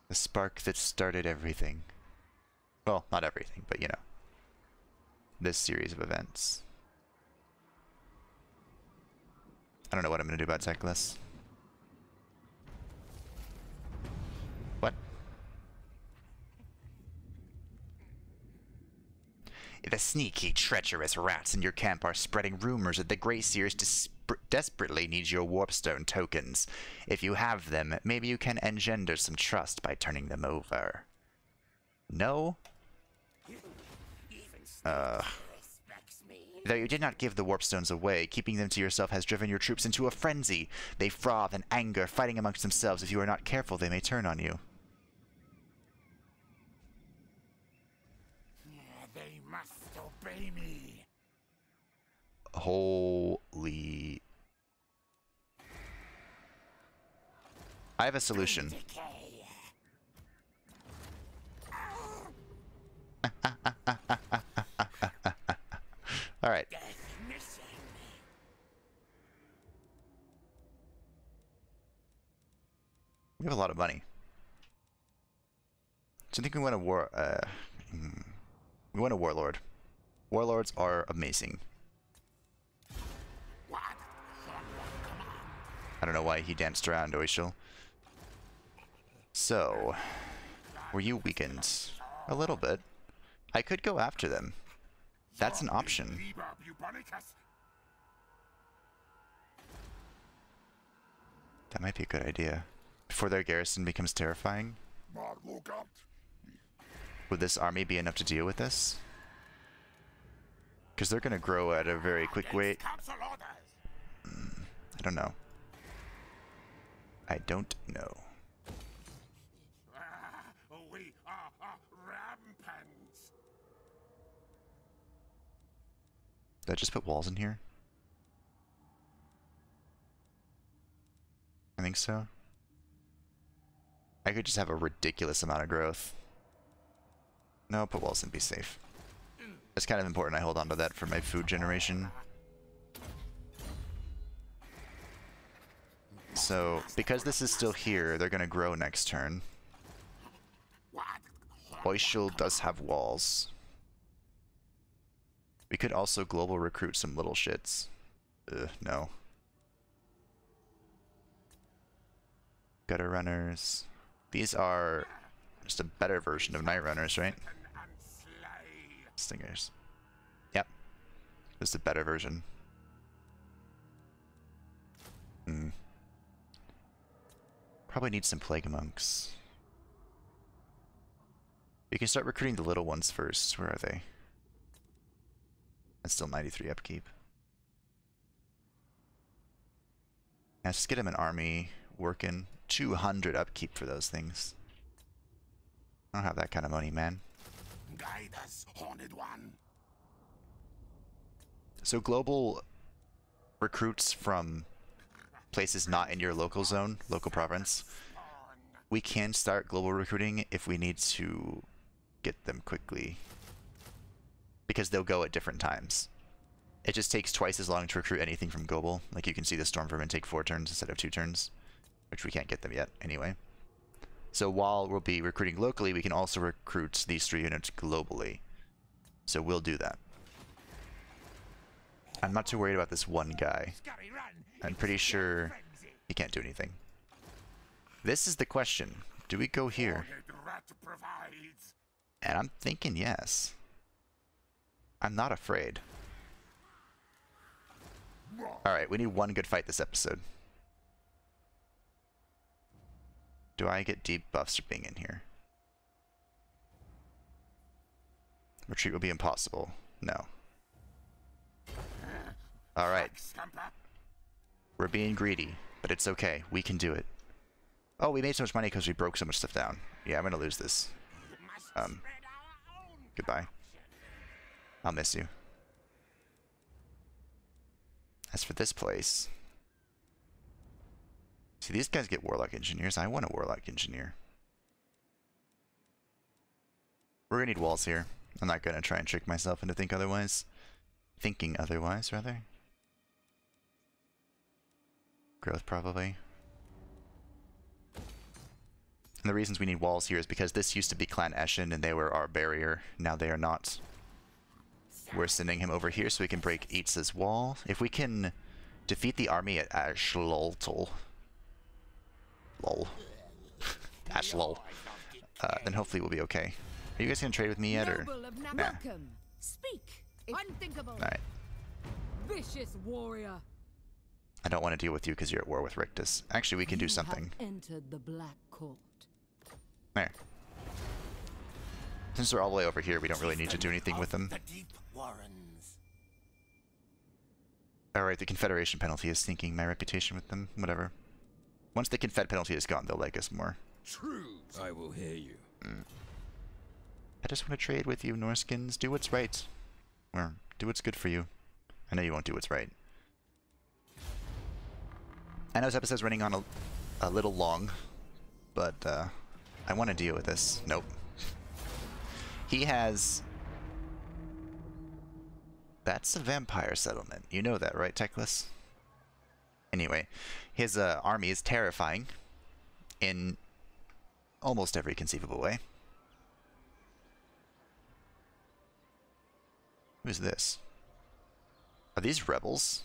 The spark that started everything. Well, not everything, but you know. This series of events. I don't know what I'm going to do about Teclis. What? The sneaky, treacherous rats in your camp are spreading rumors that the Grey Seers desperately need your warpstone tokens. If you have them, maybe you can engender some trust by turning them over. No? Though you did not give the warpstones away, keeping them to yourself has driven your troops into a frenzy. They froth in anger, fighting amongst themselves. If you are not careful, they may turn on you. They must obey me. Holy... I have a solution. Alright. We have a lot of money. So I think we want a we want a warlord. Warlords are amazing. I don't know why he danced around Oishul. So Were you weakened? A little bit. I could go after them. That's an option. That might be a good idea. Before their garrison becomes terrifying. Would this army be enough to deal with this? Because they're going to grow at a very quick rate. I don't know. I don't know. We are rampant. Did I just put walls in here? I think so. I could just have a ridiculous amount of growth. No, put walls in, be safe. It's kind of important I hold on to that for my food generation. So, because this is still here, they're going to grow next turn. Oishul does have walls. We could also global recruit some little shits. No. Gutter runners. These are just a better version of night runners, right? Stingers. Yep. Just a better version. Probably need some plague monks. We can start recruiting the little ones first. Where are they? That's still 93 upkeep. Let's just get him an army working. 200 upkeep for those things. I don't have that kind of money, man. Guide us, Horned One. So global recruits from places not in your local zone, local province. We can start global recruiting if we need to get them quickly. Because they'll go at different times. It just takes twice as long to recruit anything from global. Like you can see the Storm Vermin take 4 turns instead of 2 turns. Which we can't get them yet, anyway. So while we'll be recruiting locally, we can also recruit these 3 units globally. So we'll do that. I'm not too worried about this one guy. I'm pretty sure he can't do anything. This is the question. Do we go here? And I'm thinking yes. I'm not afraid. Alright, we need one good fight this episode. Do I get deep buffs for being in here? Retreat will be impossible. No. Alright. We're being greedy, but it's okay. We can do it. Oh, we made so much money because we broke so much stuff down. Yeah, I'm gonna lose this. Goodbye. I'll miss you. As for this place... See, these guys get Warlock Engineers. I want a Warlock Engineer. We're gonna need walls here. I'm not gonna try and trick myself into thinking otherwise, rather. Growth, probably. And the reasons we need walls here is because this used to be Clan Eshin and they were our barrier. Now they are not. We're sending him over here so we can break Eitza's wall. If we can defeat the army at Ashloltl, Ashlol, then hopefully we'll be okay. Are you guys gonna trade with me yet, or? Nah. Welcome. Speak. Unthinkable. Alright. Vicious warrior. I don't want to deal with you because you're at war with Rictus. Actually, we can do something. You have entered the Black Court. There. Since they're all the way over here, we don't really need to do anything with them. Alright, the Confederation penalty is sinking my reputation with them. Whatever. Once the Confed penalty is gone, they'll like us more. True, I will hear you. I just want to trade with you, Norskins. Do what's right. Or do what's good for you. I know you won't do what's right. I know this episode's running on a little long, but I want to deal with this. Nope. He has... That's a vampire settlement. You know that, right, Teclis? Anyway, his army is terrifying in almost every conceivable way. Who's this? Are these rebels?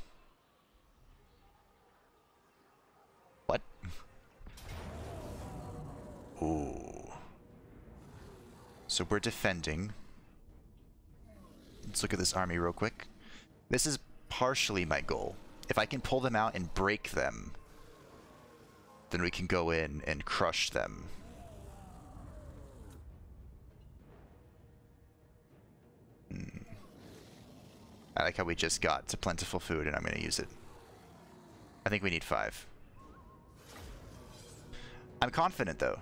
What? Ooh. So we're defending. Let's look at this army real quick. This is partially my goal. If I can pull them out and break them, then we can go in and crush them. I like how we just got to plentiful food and I'm going to use it. I think we need 5. I'm confident though.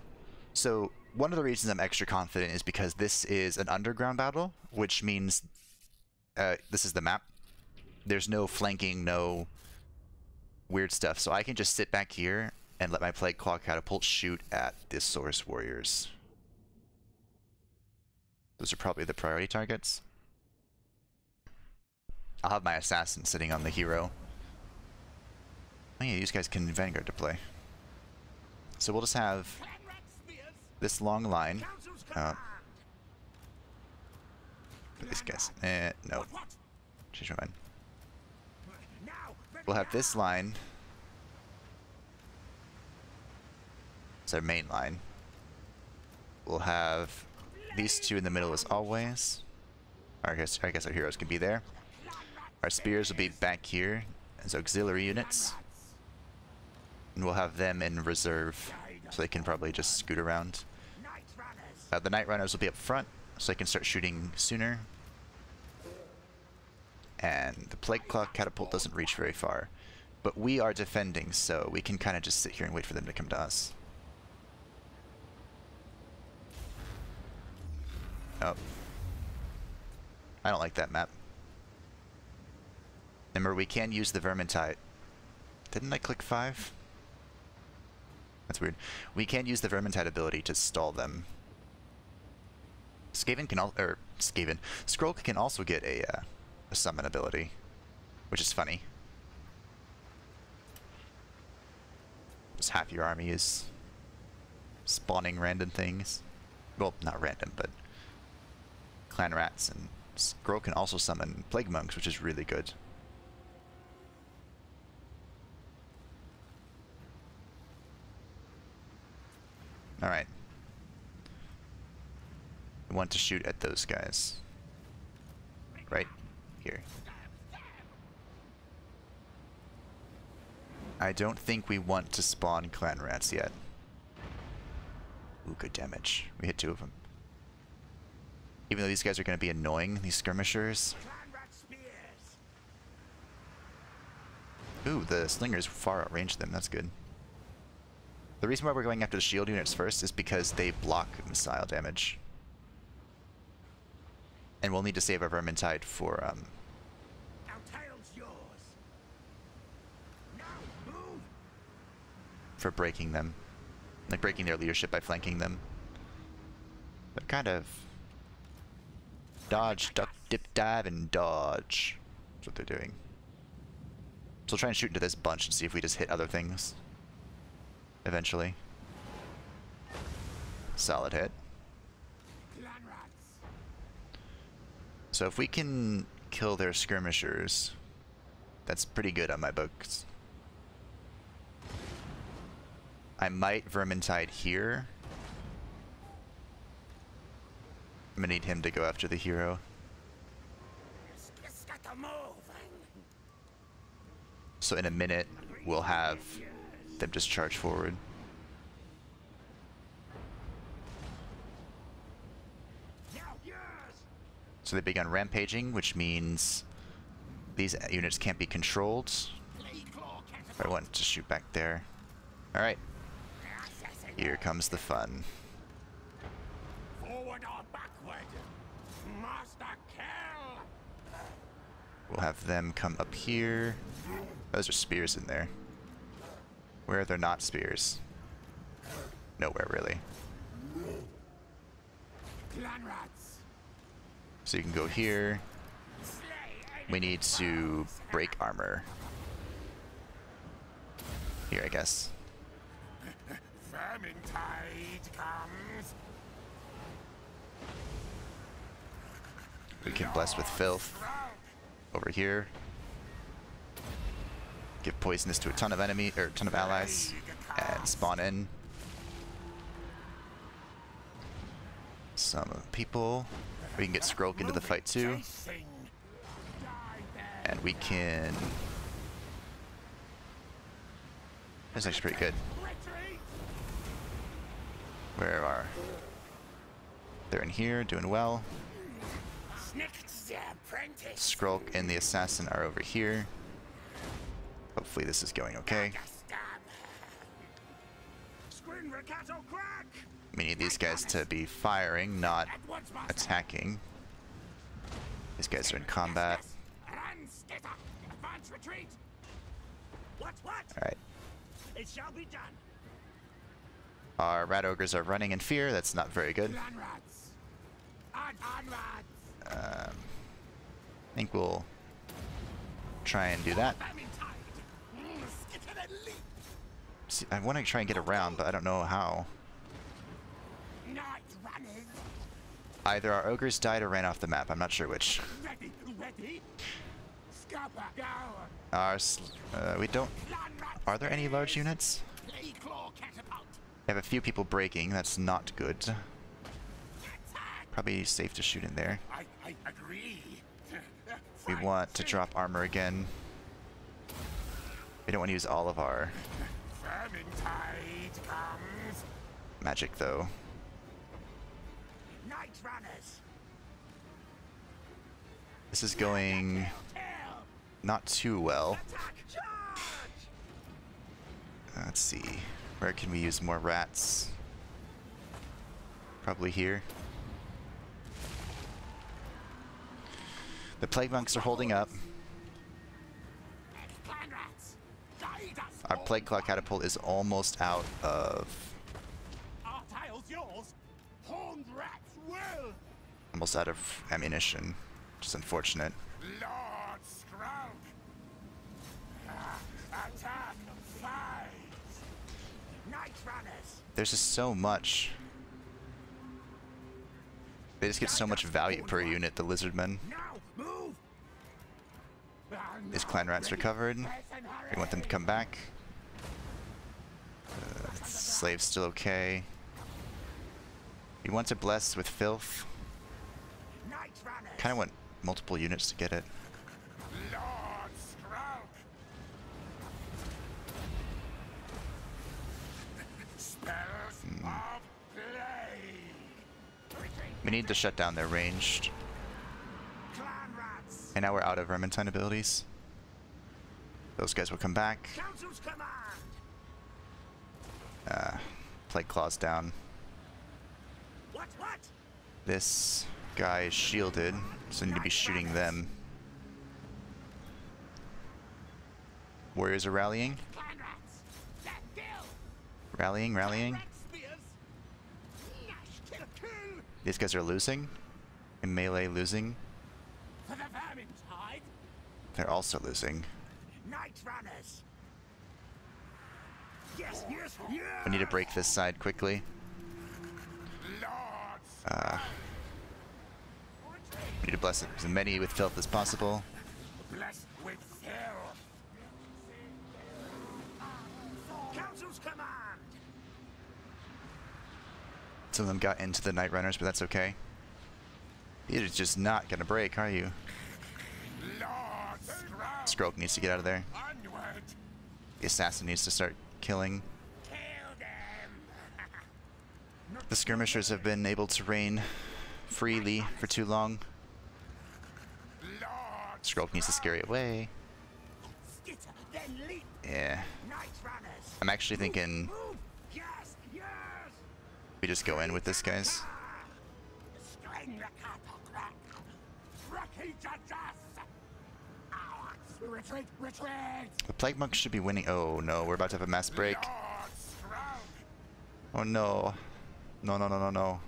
So one of the reasons I'm extra confident is because this is an underground battle, which means this is the map. There's no flanking, no weird stuff. So I can just sit back here and let my Plague Claw Catapult shoot at the Source Warriors. Those are probably the priority targets. I'll have my Assassin sitting on the hero. Oh yeah, these guys can Vanguard deploy. So we'll just have this long line. These guys. No. Change my mind. We'll have this line. It's our main line. We'll have these two in the middle as always. I guess our heroes can be there. Our spears will be back here as auxiliary units. And we'll have them in reserve so they can probably just scoot around. The Night Runners will be up front so they can start shooting sooner. And the Plague Claw Catapult doesn't reach very far. But we are defending, so we can kind of just sit here and wait for them to come to us. Oh. I don't like that map. Remember, we can use the Vermintide. Didn't I click 5? That's weird. We can use the Vermintide ability to stall them. Skrolk can also get a summon ability, which is funny. Just half your army is spawning random things. Well, not random, but clan rats. And Skrolk can also summon plague monks, which is really good. Alright. I want to shoot at those guys. Right here. I don't think we want to spawn clan rats yet. Ooh, good damage. We hit 2 of them. Even though these guys are going to be annoying, these skirmishers. Ooh, the slingers far outrange them. That's good. The reason why we're going after the shield units first is because they block missile damage. And we'll need to save our Vermintide for breaking them. Like breaking their leadership by flanking them. They're kind of dodge, duck, dip, dive, and dodge. That's what they're doing. So we'll try and shoot into this bunch and see if we just hit other things. Eventually. Solid hit. So if we can kill their skirmishers, that's pretty good on my books. I might Vermintide here. I'm gonna need him to go after the hero. So in a minute, we'll have them just charge forward. So they begun rampaging, which means these units can't be controlled. I want to shoot back there. Alright. Here comes the fun. Forward or backward? Master kill! We'll have them come up here. Those are spears in there. Where are there not spears? Nowhere, really. Clan rats. So you can go here. We need to break armor. Here, I guess. Vermintide comes. We can bless with filth. Over here. Give poisonous to a ton of allies. And spawn in. some people. We can get Skrolk into the fight too. And we can... That's actually pretty good. Where are... They're in here, doing well. Skrolk and the assassin are over here. Hopefully this is going okay. We need these guys to be firing, not attacking. These guys are in combat. Alright. Our rat ogres are running in fear. That's not very good. I think we'll try and do that. See, I want to try and get around, but I don't know how. Either our ogres died or ran off the map. I'm not sure which. We don't... Are there any large units? I have a few people breaking. That's not good. Probably safe to shoot in there. We want to drop armor again. We don't want to use all of our magic, though. This is going not too well. Let's see. Where can we use more rats? Probably here. The plague monks are holding up. Our plague claw catapult is almost out of... Almost out of ammunition, which is unfortunate. Lord Skrolk. Attack 5. Night runners. There's just so much. They just get so much value per unit, the lizardmen. These clan rats recovered. We want them to come back. Slave's still okay. We want to bless with filth. Kind of want multiple units to get it. Lord Skrolk. Spells of plague. We need to shut down their ranged. And now we're out of Vermintide abilities. Those guys will come back. Plague Claw's down. This guy is shielded, so I need to be shooting them. Warriors are rallying. Rallying. These guys are losing. In melee losing. They're also losing. We need to break this side quickly. We need to bless as many with filth as possible. Some of them got into the Night Runners, but that's okay. You're just not gonna break, are you? Skrolk needs to get out of there. The assassin needs to start killing. The skirmishers have been able to reign freely for too long. Skrolk needs to scare it away. Yeah. I'm actually thinking we just go in with this, guys. The Plague Monk should be winning. Oh no, we're about to have a mass break. Oh no. No.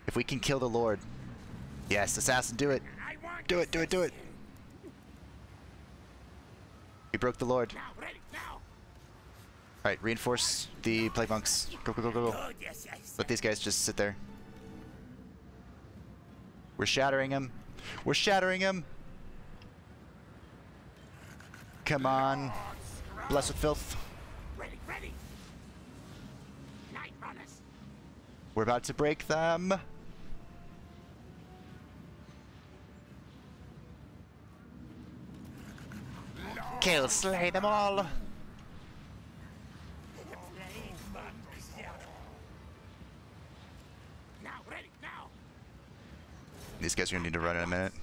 If we can kill the Lord. Yes, assassin, do it. Do it. We broke the Lord. Alright, reinforce the Plague Monks. Go. Let these guys just sit there. We're shattering him. Come on. Blessed with filth. Ready, ready. Night runners. We're about to break them. Kill, slay them all. Now, ready, now. These guys are gonna need to run in a minute.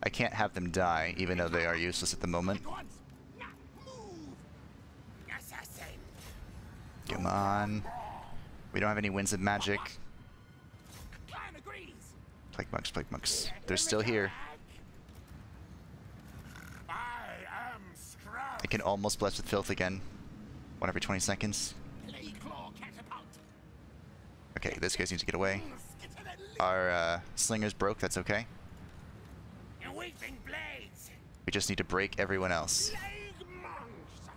I can't have them die, even though they are useless at the moment. Once. Now, move. Assassin. Come on. We don't have any winds of magic. Clan agrees. Plague monks. They're still here. I am Skrolk. I can almost bless with filth again. One every 20 seconds. Plague claw catapult. Okay, this guy needs to get away. Skitter the lead. Our slingers broke, that's okay. Weeping blades. We just need to break everyone else. Plague monks.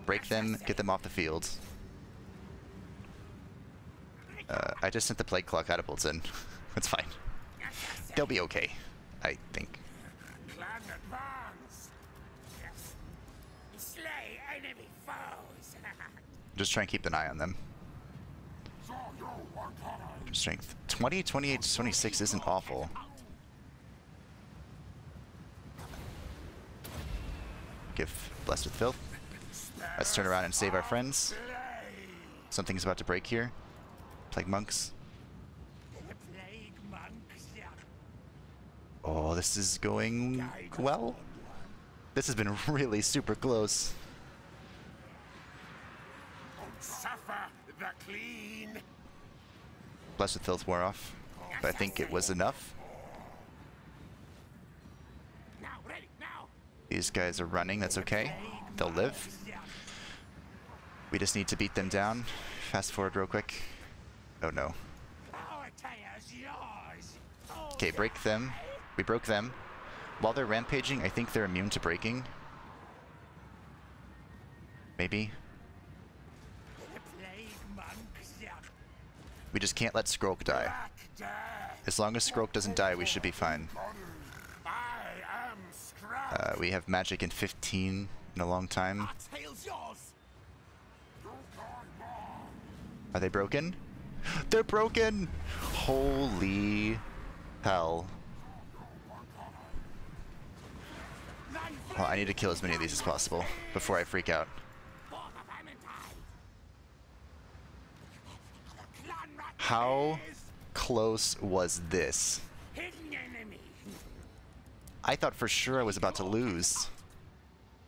Break them, get them off the field. I just sent the plague claw catapults in. That's fine. They'll be okay, I think. Clan advance. Yes. Slay enemy foes. Just try and keep an eye on them. Strength. 20, 28, 26 isn't awful. Give blessed with filth. Let's turn around and save our friends. Something's about to break here. Plague monks. Plague monks. Oh, this is going well. This has been really super close. Suffer the clean. Blessed with filth wore off, but I think it was enough. Now, ready, now. These guys are running, that's okay. They'll live. We just need to beat them down. Fast forward real quick. Oh no. Our tire's yours. Okay, break them. We broke them. While they're rampaging, I think they're immune to breaking. Maybe. Plague monks. We just can't let Skrolk die. Black death. As long as Skrolk doesn't die, we should be fine. I am Skrolk. We have magic in 15 in a long time. Our tail's yours. Are they broken? They're broken! Holy hell. Well, I need to kill as many of these as possible before I freak out. How close was this? Hidden enemy. I thought for sure I was about to lose.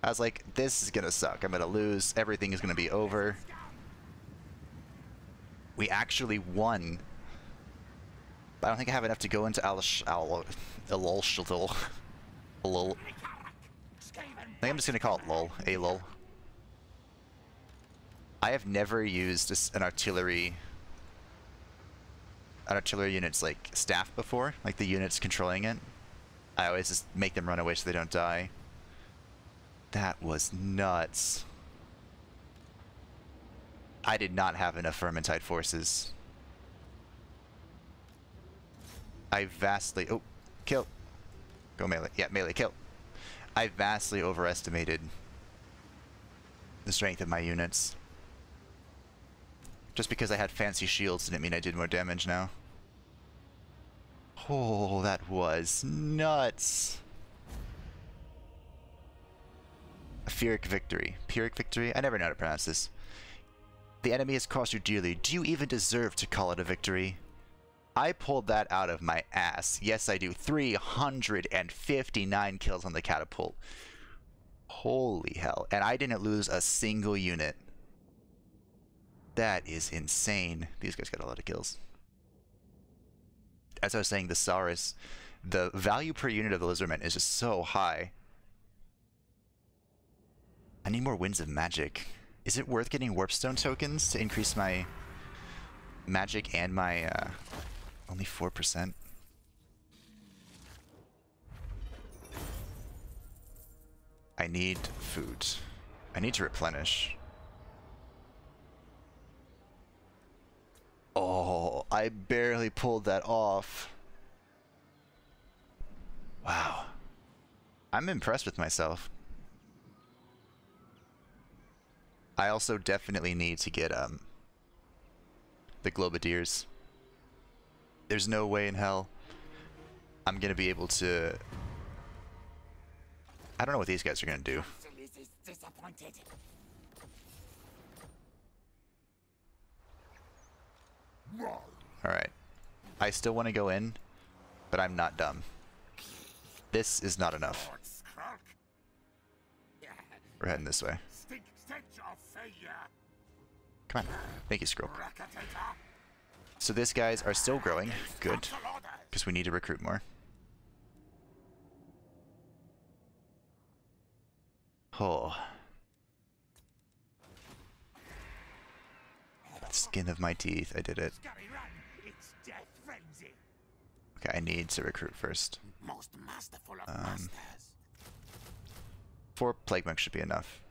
I was like, this is gonna suck. I'm gonna lose. Everything is gonna be over. We actually won. But I don't think I have enough to go into Elolshtil. Lol. I think I'm just gonna call it lol. A lol. I have never used an artillery unit's like staff before, like the units controlling it. I always just make them run away so they don't die. That was nuts. I did not have enough Vermintide forces. I vastly... Oh, kill. Go melee. Yeah, melee, kill. I vastly overestimated the strength of my units. Just because I had fancy shields didn't mean I did more damage now. Oh, that was nuts. A Pyrrhic victory. Pyrrhic victory? I never know how to pronounce this. The enemy has cost you dearly. Do you even deserve to call it a victory? I pulled that out of my ass. Yes, I do. 359 kills on the catapult. Holy hell. And I didn't lose a single unit. That is insane. These guys got a lot of kills. As I was saying, the Saurus, the value per unit of the Lizardmen is just so high. I need more Winds of Magic. Is it worth getting Warpstone tokens to increase my magic and my, only 4%? I need food. I need to replenish. Oh, I barely pulled that off. Wow. I'm impressed with myself. I also definitely need to get the Globadiers. There's no way in hell I'm gonna be able to. I don't know what these guys are gonna do. Alright. I still want to go in, but I'm not dumb. This is not enough. Lord Skrolk. We're heading this way. Stink of failure. Come on. Thank you, Skrolk. Rakatator. So these guys are still growing. Good. Council orders. Because we need to recruit more. Oh. Skin of my teeth. I did it. Scurry run. It's death frenzy. Okay, I need to recruit first. Most masterful of masters. 4 plague monks should be enough.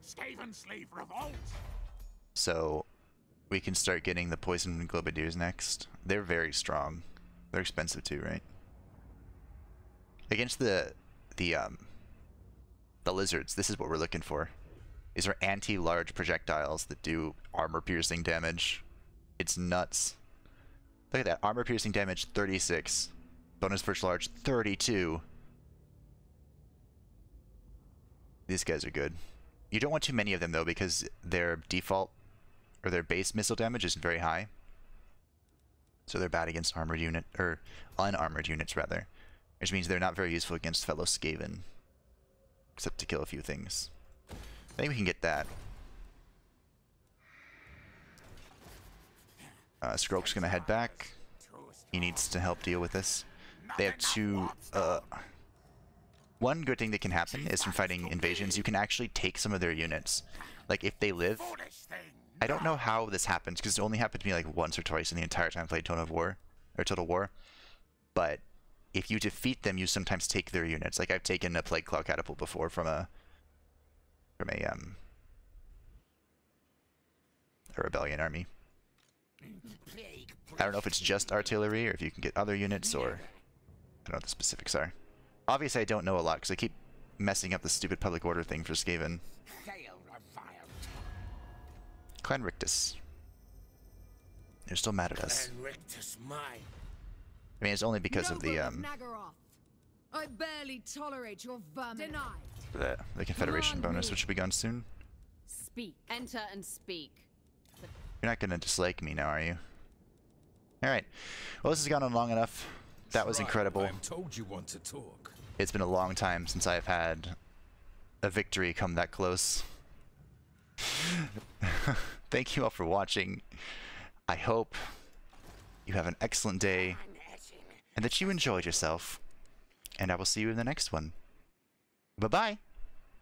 Skaven Slave revolt. So we can start getting the poison globadiers next. They're very strong. They're expensive too, right? Against the lizards, this is what we're looking for. These are anti-large projectiles that do armor-piercing damage. It's nuts. Look at that. Armor-piercing damage, 36. Bonus for large, 32. These guys are good. You don't want too many of them, though, because their default, or their base missile damage isn't very high. So they're bad against armored unit, or unarmored units, rather. Which means they're not very useful against fellow Skaven. Except to kill a few things. I think we can get that. Skrolk's gonna head back. He needs to help deal with this. They have two... one good thing that can happen is from fighting invasions, you can actually take some of their units. Like, if they live... I don't know how this happens, because it only happened to me like once or twice in the entire time I played Total War. But if you defeat them, you sometimes take their units. Like, I've taken a Plague Claw Catapult before from a rebellion army. I don't know if it's just artillery, or if you can get other units, or... I don't know what the specifics are. Obviously, I don't know a lot, because I keep messing up the stupid public order thing for Skaven. Clan Rictus. They're still mad at us. I mean, it's only because of the I barely tolerate your vermin. Denied. the Confederation bonus, which will be gone soon. Speak. Enter and speak. You're not gonna dislike me now, are you? Alright. Well, this has gone on long enough. That was incredible. I'm told you want to talk. It's been a long time since I've had a victory come that close. Thank you all for watching. I hope you have an excellent day and that you enjoyed yourself. And I will see you in the next one. Bye-bye.